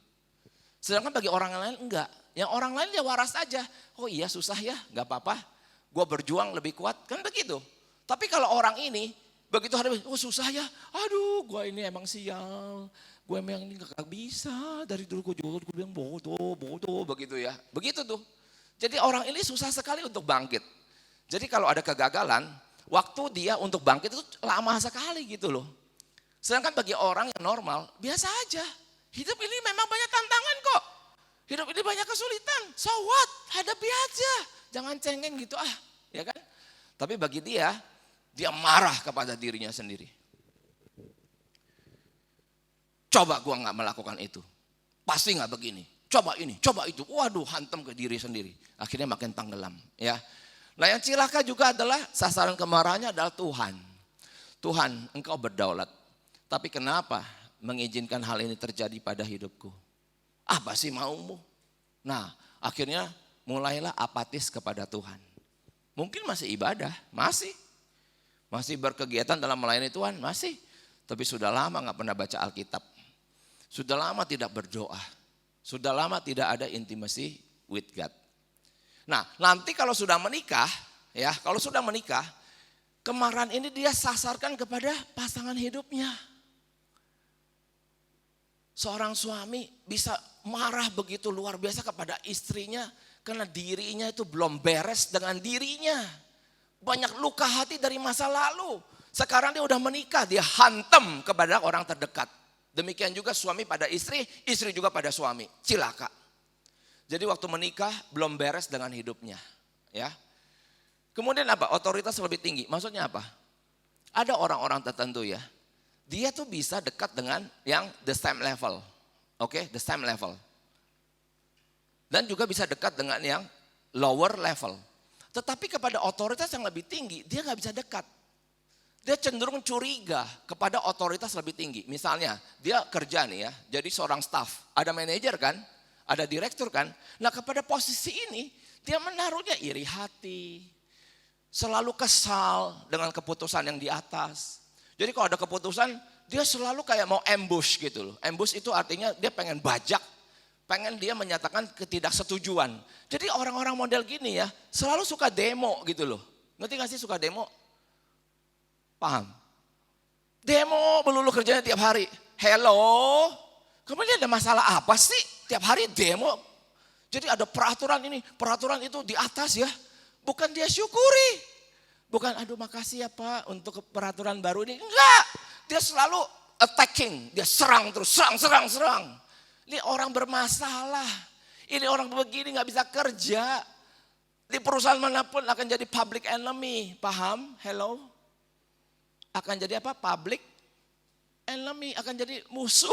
Speaker 1: Sedangkan bagi orang lain enggak. Yang orang lain dia waras aja. Oh iya susah ya, enggak apa-apa. Gue berjuang lebih kuat, kan begitu. Tapi kalau orang ini, begitu hadapi, oh susah ya. Aduh gue ini emang sial. Gue emang ini gak bisa. Dari dulu gue bilang bodoh, begitu ya. Begitu tuh. Jadi orang ini susah sekali untuk bangkit. Jadi kalau ada kegagalan, waktu dia untuk bangkit itu lama sekali gitu loh. Sedangkan bagi orang yang normal, biasa aja. Hidup ini memang banyak tantangan kok. Hidup ini banyak kesulitan. So what? Hadapi aja. Jangan cengeng gitu ya kan. Tapi bagi dia marah kepada dirinya sendiri. Coba gua gak melakukan itu. Pasti gak begini. Coba ini, coba itu. Waduh, hantam ke diri sendiri. Akhirnya makin tenggelam ya. Nah yang cilaka juga adalah sasaran kemarahannya adalah Tuhan. Tuhan, engkau berdaulat. Tapi kenapa mengizinkan hal ini terjadi pada hidupku? Apa sih maumu? Nah akhirnya mulailah apatis kepada Tuhan. Mungkin masih ibadah, masih berkegiatan dalam melayani Tuhan, masih. Tapi sudah lama gak pernah baca Alkitab. Sudah lama tidak berdoa. Sudah lama tidak ada intimacy with God. Nah nanti kalau sudah menikah, ya kalau sudah menikah, kemarahan ini dia sasarkan kepada pasangan hidupnya. Seorang suami bisa marah begitu luar biasa kepada istrinya karena dirinya itu belum beres dengan dirinya. Banyak luka hati dari masa lalu. Sekarang dia udah menikah, dia hantam kepada orang terdekat. Demikian juga suami pada istri, istri juga pada suami. Cilaka. Jadi waktu menikah belum beres dengan hidupnya, ya. Kemudian apa? Otoritas lebih tinggi. Maksudnya apa? Ada orang-orang tertentu ya. Dia tuh bisa dekat dengan yang the same level. Oke, the same level. Dan juga bisa dekat dengan yang lower level. Tetapi kepada otoritas yang lebih tinggi, dia nggak bisa dekat. Dia cenderung curiga kepada otoritas lebih tinggi. Misalnya, dia kerja nih ya, jadi seorang staff. Ada manajer kan, ada direktur kan. Nah kepada posisi ini, dia menaruhnya iri hati. Selalu kesal dengan keputusan yang di atas. Jadi kalau ada keputusan, dia selalu kayak mau ambush gitu loh. Ambush itu artinya dia pengen bajak. Pengen dia menyatakan ketidaksetujuan. Jadi orang-orang model gini ya, selalu suka demo gitu loh. Ngerti gak sih suka demo? Paham? Demo melulu kerjanya tiap hari. Hello, kamu ini ada masalah apa sih? Tiap hari demo. Jadi ada peraturan ini, peraturan itu di atas ya. Bukan dia syukuri. Bukan aduh makasih ya Pak untuk peraturan baru ini. Enggak, dia selalu attacking. Dia serang terus, serang. Ini orang bermasalah. Ini orang begini gak bisa kerja. Di perusahaan manapun akan jadi public enemy. Paham? Hello? Akan jadi apa? Public enemy. Akan jadi musuh.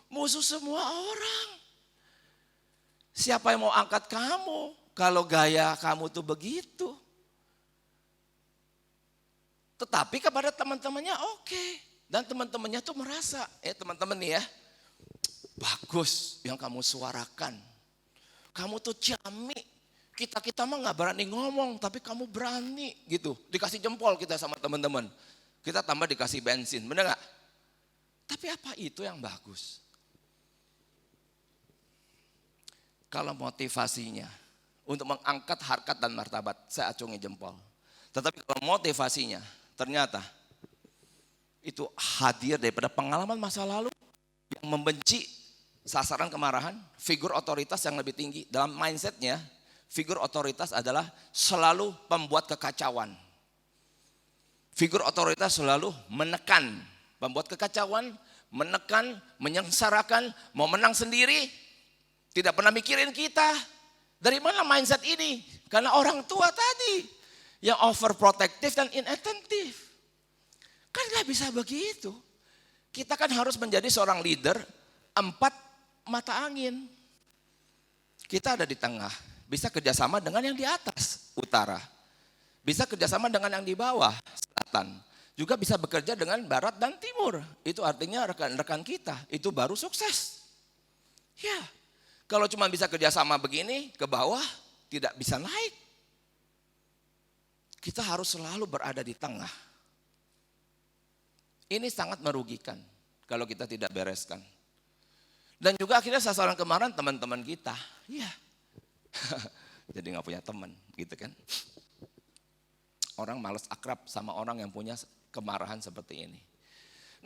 Speaker 1: Musuh semua orang. Siapa yang mau angkat kamu? Kalau gaya kamu tuh begitu. Tetapi kepada teman-temannya oke. Dan teman-temannya tuh merasa. Teman-teman nih ya. Bagus yang kamu suarakan. Kamu tuh ciamik. Kita mah gak berani ngomong, tapi kamu berani gitu. Dikasih jempol kita sama teman-teman. Kita tambah dikasih bensin, bener gak? Tapi apa itu yang bagus? Kalau motivasinya untuk mengangkat harkat dan martabat, saya acungi jempol. Tetapi kalau motivasinya ternyata itu hadir daripada pengalaman masa lalu yang membenci, sasaran kemarahan, figur otoritas yang lebih tinggi. Dalam mindsetnya, figur otoritas adalah selalu membuat kekacauan. Figur otoritas selalu menekan, membuat kekacauan, menekan, menyengsarakan, mau menang sendiri, tidak pernah mikirin kita. Dari mana mindset ini? Karena orang tua tadi yang overprotective dan inattentive. Kan gak bisa begitu. Kita kan harus menjadi seorang leader 4 mata angin. Kita ada di tengah, bisa kerjasama dengan yang di atas, utara. Bisa kerjasama dengan yang di bawah, selatan. Juga bisa bekerja dengan barat dan timur. Itu artinya rekan-rekan kita, itu baru sukses. Ya, kalau cuma bisa kerjasama begini, ke bawah tidak bisa naik. Kita harus selalu berada di tengah. Ini sangat merugikan kalau kita tidak bereskan. Dan juga akhirnya sasaran kemarahan teman-teman kita. Iya. Jadi gak punya teman gitu kan. Orang malas akrab sama orang yang punya kemarahan seperti ini.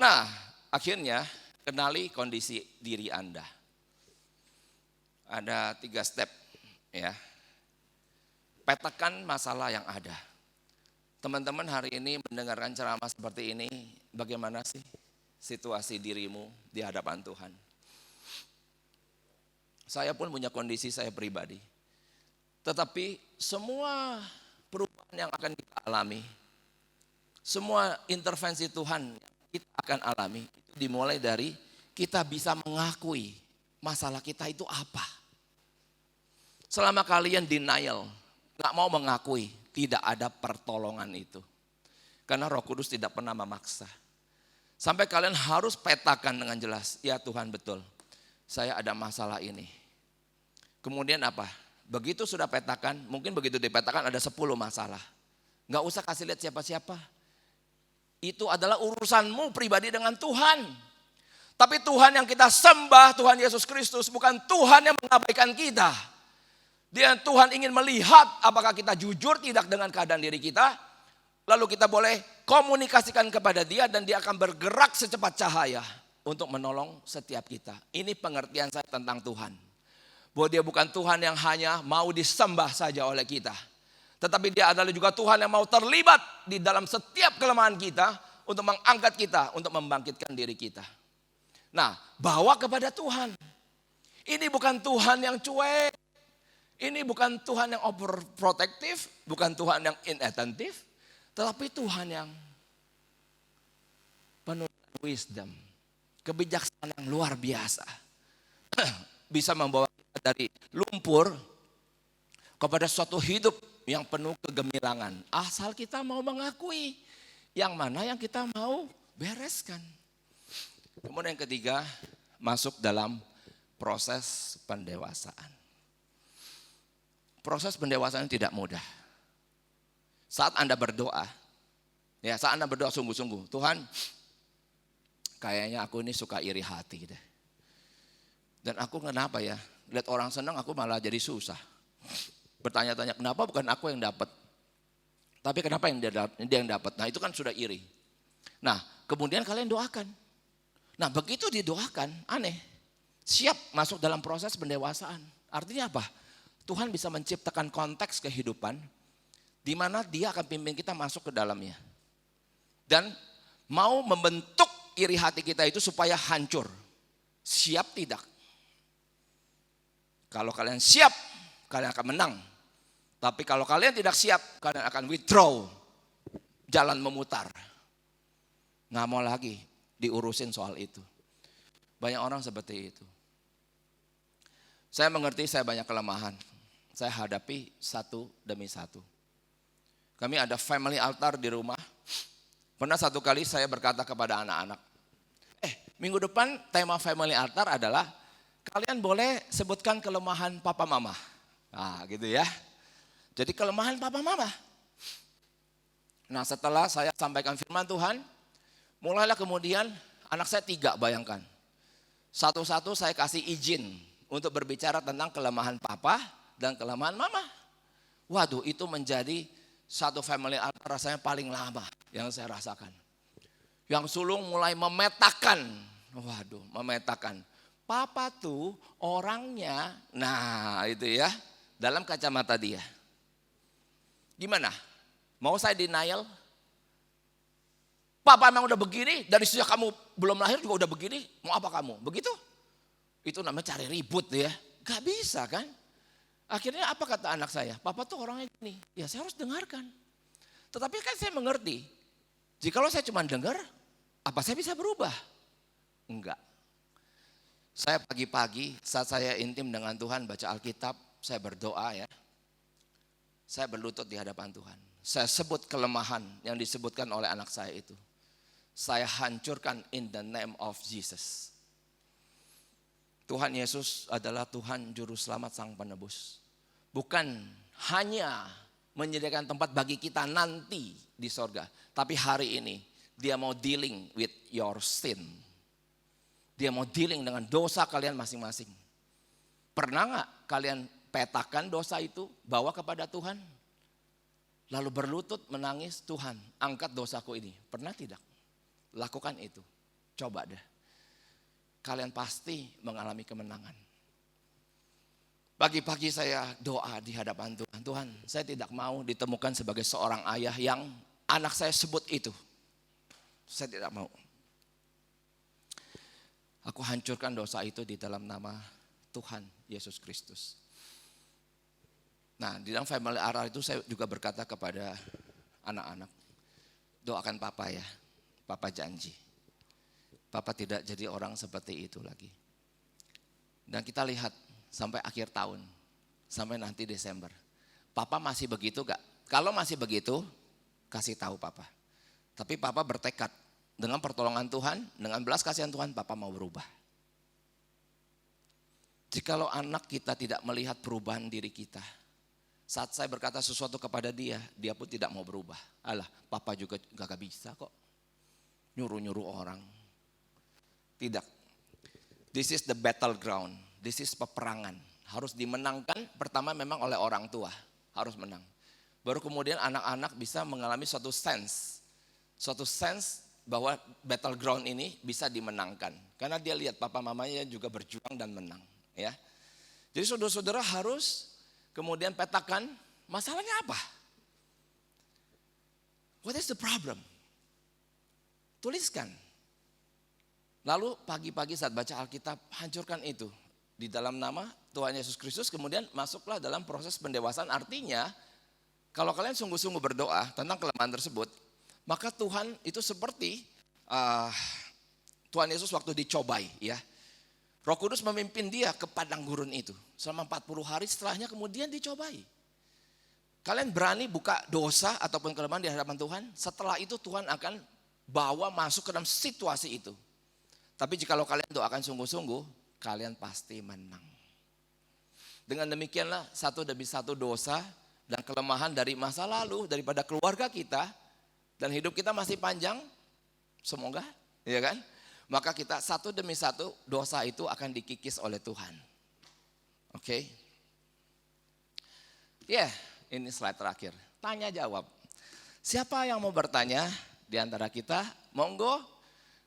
Speaker 1: Nah akhirnya kenali kondisi diri Anda. Ada 3 step ya. Petakan masalah yang ada. Teman-teman hari ini mendengarkan ceramah seperti ini. Bagaimana sih situasi dirimu di hadapan Tuhan? Saya pun punya kondisi saya pribadi. Tetapi semua perubahan yang akan kita alami, semua intervensi Tuhan yang kita akan alami, itu dimulai dari kita bisa mengakui masalah kita itu apa. Selama kalian denial, gak mau mengakui, tidak ada pertolongan itu. Karena Roh Kudus tidak pernah memaksa. Sampai kalian harus petakan dengan jelas, ya Tuhan betul, saya ada masalah ini. Kemudian apa? Begitu sudah petakan, mungkin begitu dipetakan ada 10 masalah. Gak usah kasih lihat siapa-siapa. Itu adalah urusanmu pribadi dengan Tuhan. Tapi Tuhan yang kita sembah, Tuhan Yesus Kristus, bukan Tuhan yang mengabaikan kita. Dia Tuhan ingin melihat apakah kita jujur tidak dengan keadaan diri kita. Lalu kita boleh komunikasikan kepada dia dan dia akan bergerak secepat cahaya untuk menolong setiap kita. Ini pengertian saya tentang Tuhan. Bahwa dia bukan Tuhan yang hanya mau disembah saja oleh kita. Tetapi dia adalah juga Tuhan yang mau terlibat di dalam setiap kelemahan kita untuk mengangkat kita, untuk membangkitkan diri kita. Nah, bawa kepada Tuhan. Ini bukan Tuhan yang cuek. Ini bukan Tuhan yang overprotective, bukan Tuhan yang inattentive, tetapi Tuhan yang penuh wisdom, kebijaksanaan yang luar biasa. Bisa membawa kita dari lumpur kepada suatu hidup yang penuh kegemilangan. Asal kita mau mengakui yang mana yang kita mau bereskan. Kemudian yang ketiga, masuk dalam proses pendewasaan. Proses pendewasaan tidak mudah. Saat Anda berdoa, saat Anda berdoa sungguh-sungguh, Tuhan, kayaknya aku ini suka iri hati deh. Dan aku kenapa ya, lihat orang senang aku malah jadi susah. Bertanya-tanya kenapa bukan aku yang dapat, tapi kenapa dia yang dapat. Nah itu kan sudah iri. Nah kemudian kalian doakan. Nah begitu didoakan, aneh, siap masuk dalam proses pendewasaan. Artinya apa? Tuhan bisa menciptakan konteks kehidupan di mana Dia akan pimpin kita masuk ke dalamnya. Dan mau membentuk iri hati kita itu supaya hancur. Siap tidak? Kalau kalian siap, kalian akan menang. Tapi kalau kalian tidak siap, kalian akan withdraw. Jalan memutar. Nggak mau lagi diurusin soal itu. Banyak orang seperti itu. Saya mengerti saya banyak kelemahan. Saya hadapi satu demi satu. Kami ada family altar di rumah. Pernah satu kali saya berkata kepada anak-anak, minggu depan tema family altar adalah kalian boleh sebutkan kelemahan papa mama. Nah gitu ya. Jadi kelemahan papa mama. Nah setelah saya sampaikan firman Tuhan, mulailah kemudian anak saya 3 bayangkan. Satu-satu saya kasih izin untuk berbicara tentang kelemahan papa dan kelemahan mama. Waduh itu menjadi satu family altar rasanya paling lama yang saya rasakan. Yang sulung mulai memetakan. Waduh memetakan. Papa tuh orangnya, nah itu ya, dalam kacamata dia. Gimana? Mau saya denial? Papa emang udah begini, dari sejak kamu belum lahir juga udah begini, mau apa kamu? Begitu? Itu namanya cari ribut ya. Gak bisa kan? Akhirnya apa kata anak saya? Papa tuh orangnya gini, ya saya harus dengarkan. Tetapi kan saya mengerti, jikalau saya cuma dengar, apa saya bisa berubah? Enggak. Saya pagi-pagi saat saya intim dengan Tuhan baca Alkitab, saya berdoa ya. Saya berlutut di hadapan Tuhan. Saya sebut kelemahan yang disebutkan oleh anak saya itu. Saya hancurkan in the name of Jesus. Tuhan Yesus adalah Tuhan Juru Selamat Sang Penebus. Bukan hanya menyediakan tempat bagi kita nanti di sorga. Tapi hari ini Dia mau dealing with your sin. Dia mau dealing dengan dosa kalian masing-masing. Pernah gak kalian petakan dosa itu, bawa kepada Tuhan? Lalu berlutut menangis, Tuhan angkat dosaku ini. Pernah tidak? Lakukan itu. Coba deh. Kalian pasti mengalami kemenangan. Pagi-pagi saya doa di hadapan Tuhan. Tuhan saya tidak mau ditemukan sebagai seorang ayah yang anak saya sebut itu. Saya tidak mau. Aku hancurkan dosa itu di dalam nama Tuhan Yesus Kristus. Nah di dalam family altar itu saya juga berkata kepada anak-anak. Doakan papa ya, papa janji. Papa tidak jadi orang seperti itu lagi. Dan kita lihat sampai akhir tahun, sampai nanti Desember. Papa masih begitu gak? Kalau masih begitu, kasih tahu papa. Tapi papa bertekad. Dengan pertolongan Tuhan, dengan belas kasihan Tuhan, papa mau berubah. Jikalau anak kita tidak melihat perubahan diri kita, saat saya berkata sesuatu kepada dia, dia pun tidak mau berubah. Alah, papa juga gak bisa kok. Nyuruh-nyuruh orang. Tidak. This is the battleground. This is peperangan. Harus dimenangkan pertama memang oleh orang tua. Harus menang. Baru kemudian anak-anak bisa mengalami suatu sense. Suatu sense bahwa battleground ini bisa dimenangkan. Karena dia lihat papa mamanya juga berjuang dan menang. Ya. Jadi saudara-saudara harus kemudian petakan masalahnya apa. What is the problem? Tuliskan. Lalu pagi-pagi saat baca Alkitab hancurkan itu. Di dalam nama Tuhan Yesus Kristus kemudian masuklah dalam proses pendewasaan. Artinya kalau kalian sungguh-sungguh berdoa tentang kelemahan tersebut. Maka Tuhan itu seperti Tuhan Yesus waktu dicobai ya. Roh Kudus memimpin dia ke padang gurun itu. Selama 40 hari setelahnya kemudian dicobai. Kalian berani buka dosa ataupun kelemahan di hadapan Tuhan. Setelah itu Tuhan akan bawa masuk ke dalam situasi itu. Tapi jikalau kalian doakan sungguh-sungguh, kalian pasti menang. Dengan demikianlah satu demi satu dosa dan kelemahan dari masa lalu, daripada keluarga kita, dan hidup kita masih panjang, semoga, ya kan? Maka kita satu demi satu dosa itu akan dikikis oleh Tuhan. Oke? Ya, ini slide terakhir. Tanya jawab. Siapa yang mau bertanya di antara kita? Monggo.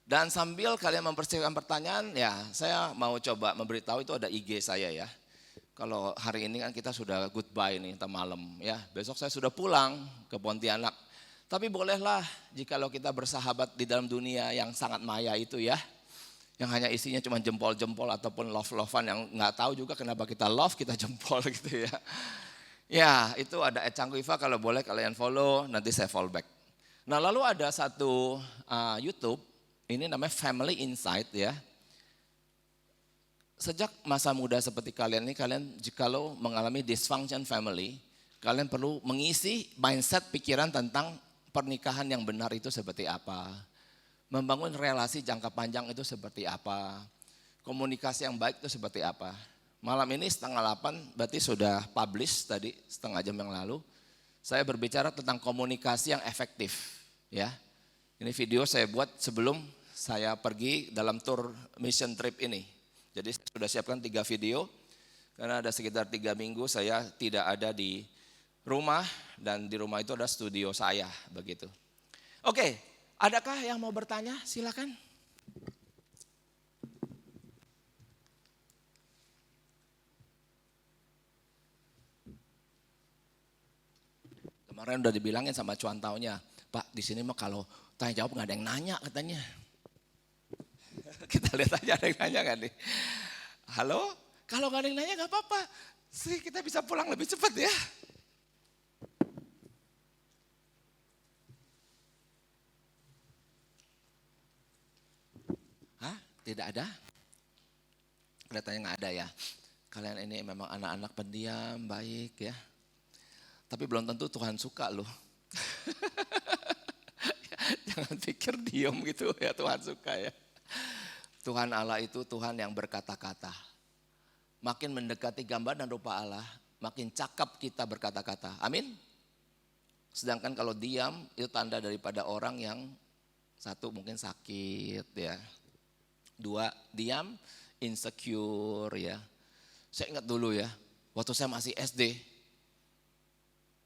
Speaker 1: Dan sambil kalian mempersiapkan pertanyaan, ya saya mau coba memberitahu itu ada IG saya ya. Kalau hari ini kan kita sudah goodbye nih, kita malam ya. Besok saya sudah pulang ke Pontianak. Tapi bolehlah jikalau kita bersahabat di dalam dunia yang sangat maya itu ya. Yang hanya isinya cuma jempol-jempol ataupun love-lovean yang nggak tahu juga kenapa kita love, kita jempol gitu ya. Ya itu ada @cangkuiva, kalau boleh kalian follow, nanti saya follow back. Nah lalu ada satu YouTube, ini namanya Family Insight ya. Sejak masa muda seperti kalian ini, kalian jikalau mengalami dysfunction family, kalian perlu mengisi mindset pikiran tentang pernikahan yang benar itu seperti apa. Membangun relasi jangka panjang itu seperti apa. Komunikasi yang baik itu seperti apa. Malam ini 7:30 berarti sudah publish tadi setengah jam yang lalu. Saya berbicara tentang komunikasi yang efektif. Ya. Ini video saya buat sebelum saya pergi dalam tour mission trip ini. Jadi saya sudah siapkan 3 video. Karena ada sekitar 3 minggu saya tidak ada di rumah, dan di rumah itu ada studio saya begitu. Oke, adakah yang mau bertanya? Silakan. Kemarin udah dibilangin sama cuan taunya, Pak di sini mah kalau tanya jawab nggak ada yang nanya katanya. Kita lihat aja ada yang nanya nggak nih? Halo, kalau nggak ada yang nanya nggak apa-apa, sih kita bisa pulang lebih cepat ya. Tidak ada? Kelihatannya nggak ada ya. Kalian ini memang anak-anak pendiam, baik ya. Tapi belum tentu Tuhan suka loh. Jangan pikir diam gitu ya Tuhan suka ya. Tuhan Allah itu Tuhan yang berkata-kata. Makin mendekati gambar dan rupa Allah, makin cakap kita berkata-kata. Amin. Sedangkan kalau diam itu tanda daripada orang yang satu mungkin sakit ya. 2, diam, insecure ya. Saya ingat dulu ya, waktu saya masih SD.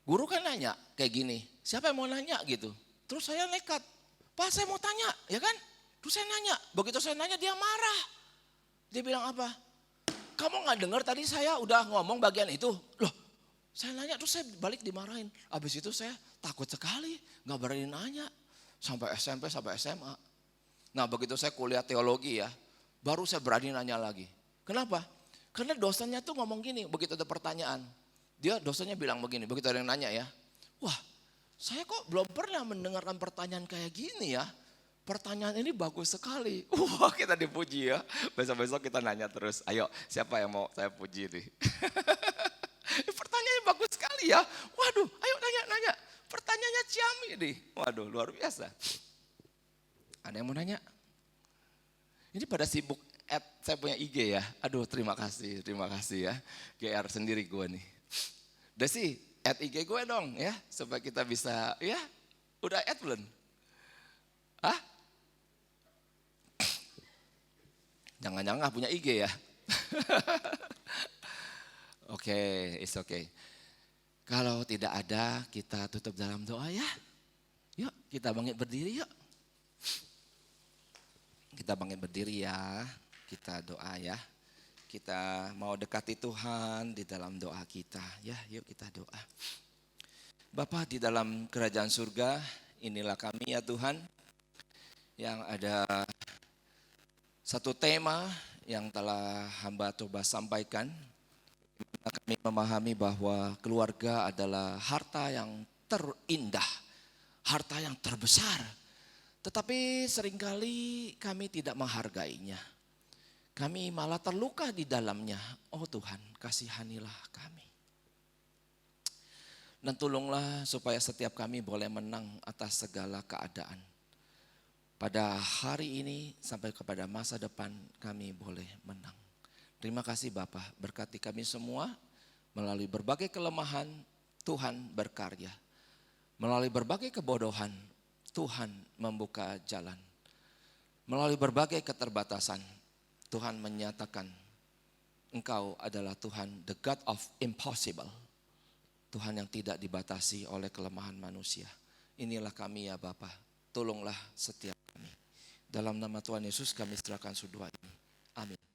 Speaker 1: Guru kan nanya kayak gini, siapa yang mau nanya gitu. Terus saya nekat, Pak saya mau tanya ya kan. Terus saya nanya, begitu saya nanya dia marah. Dia bilang apa? Kamu gak dengar tadi saya udah ngomong bagian itu? Loh saya nanya terus saya balik dimarahin. Habis itu saya takut sekali, gak berani nanya. Sampai SMP, sampai SMA. Nah begitu saya kuliah teologi ya, baru saya berani nanya lagi. Kenapa? Karena dosennya tuh ngomong gini, begitu ada pertanyaan. Dia dosennya bilang begini, begitu ada yang nanya ya. Wah saya kok belum pernah mendengarkan pertanyaan kayak gini ya. Pertanyaan ini bagus sekali. Wah kita dipuji ya. Besok-besok kita nanya terus. Ayo siapa yang mau saya puji nih. Pertanyaannya bagus sekali ya. Waduh ayo nanya. Pertanyaannya ciamik nih. Waduh luar biasa. Ada yang mau nanya? Ini pada sibuk saya punya IG ya. Aduh terima kasih ya. GR sendiri gue nih. Desi, IG gue dong ya. Supaya kita bisa, ya udah belum? Hah? Jangan-jangan gak punya IG ya. Oke, it's okay. Kalau tidak ada kita tutup dalam doa ya. Yuk kita bangkit berdiri yuk. Kita bangkit berdiri ya, kita doa ya. Kita mau dekati Tuhan di dalam doa kita. Ya, yuk kita doa. Bapa di dalam kerajaan surga, inilah kami ya Tuhan. Yang ada satu tema yang telah hamba coba sampaikan. Kami memahami bahwa keluarga adalah harta yang terindah, harta yang terbesar. Tetapi seringkali kami tidak menghargainya. kami malah terluka di dalamnya. Oh Tuhan, kasihanilah kami. Dan tolonglah supaya setiap kami boleh menang atas segala keadaan. Pada hari ini sampai kepada masa depan kami boleh menang. Terima kasih Bapa, berkati kami semua. Melalui berbagai kelemahan Tuhan berkarya. Melalui berbagai kebodohan Tuhan membuka jalan. Melalui berbagai keterbatasan Tuhan menyatakan Engkau adalah Tuhan, the God of impossible. Tuhan yang tidak dibatasi oleh kelemahan manusia. Inilah kami ya Bapa, tolonglah setiap kami. Dalam nama Tuhan Yesus kami serahkan semua ini. Amin.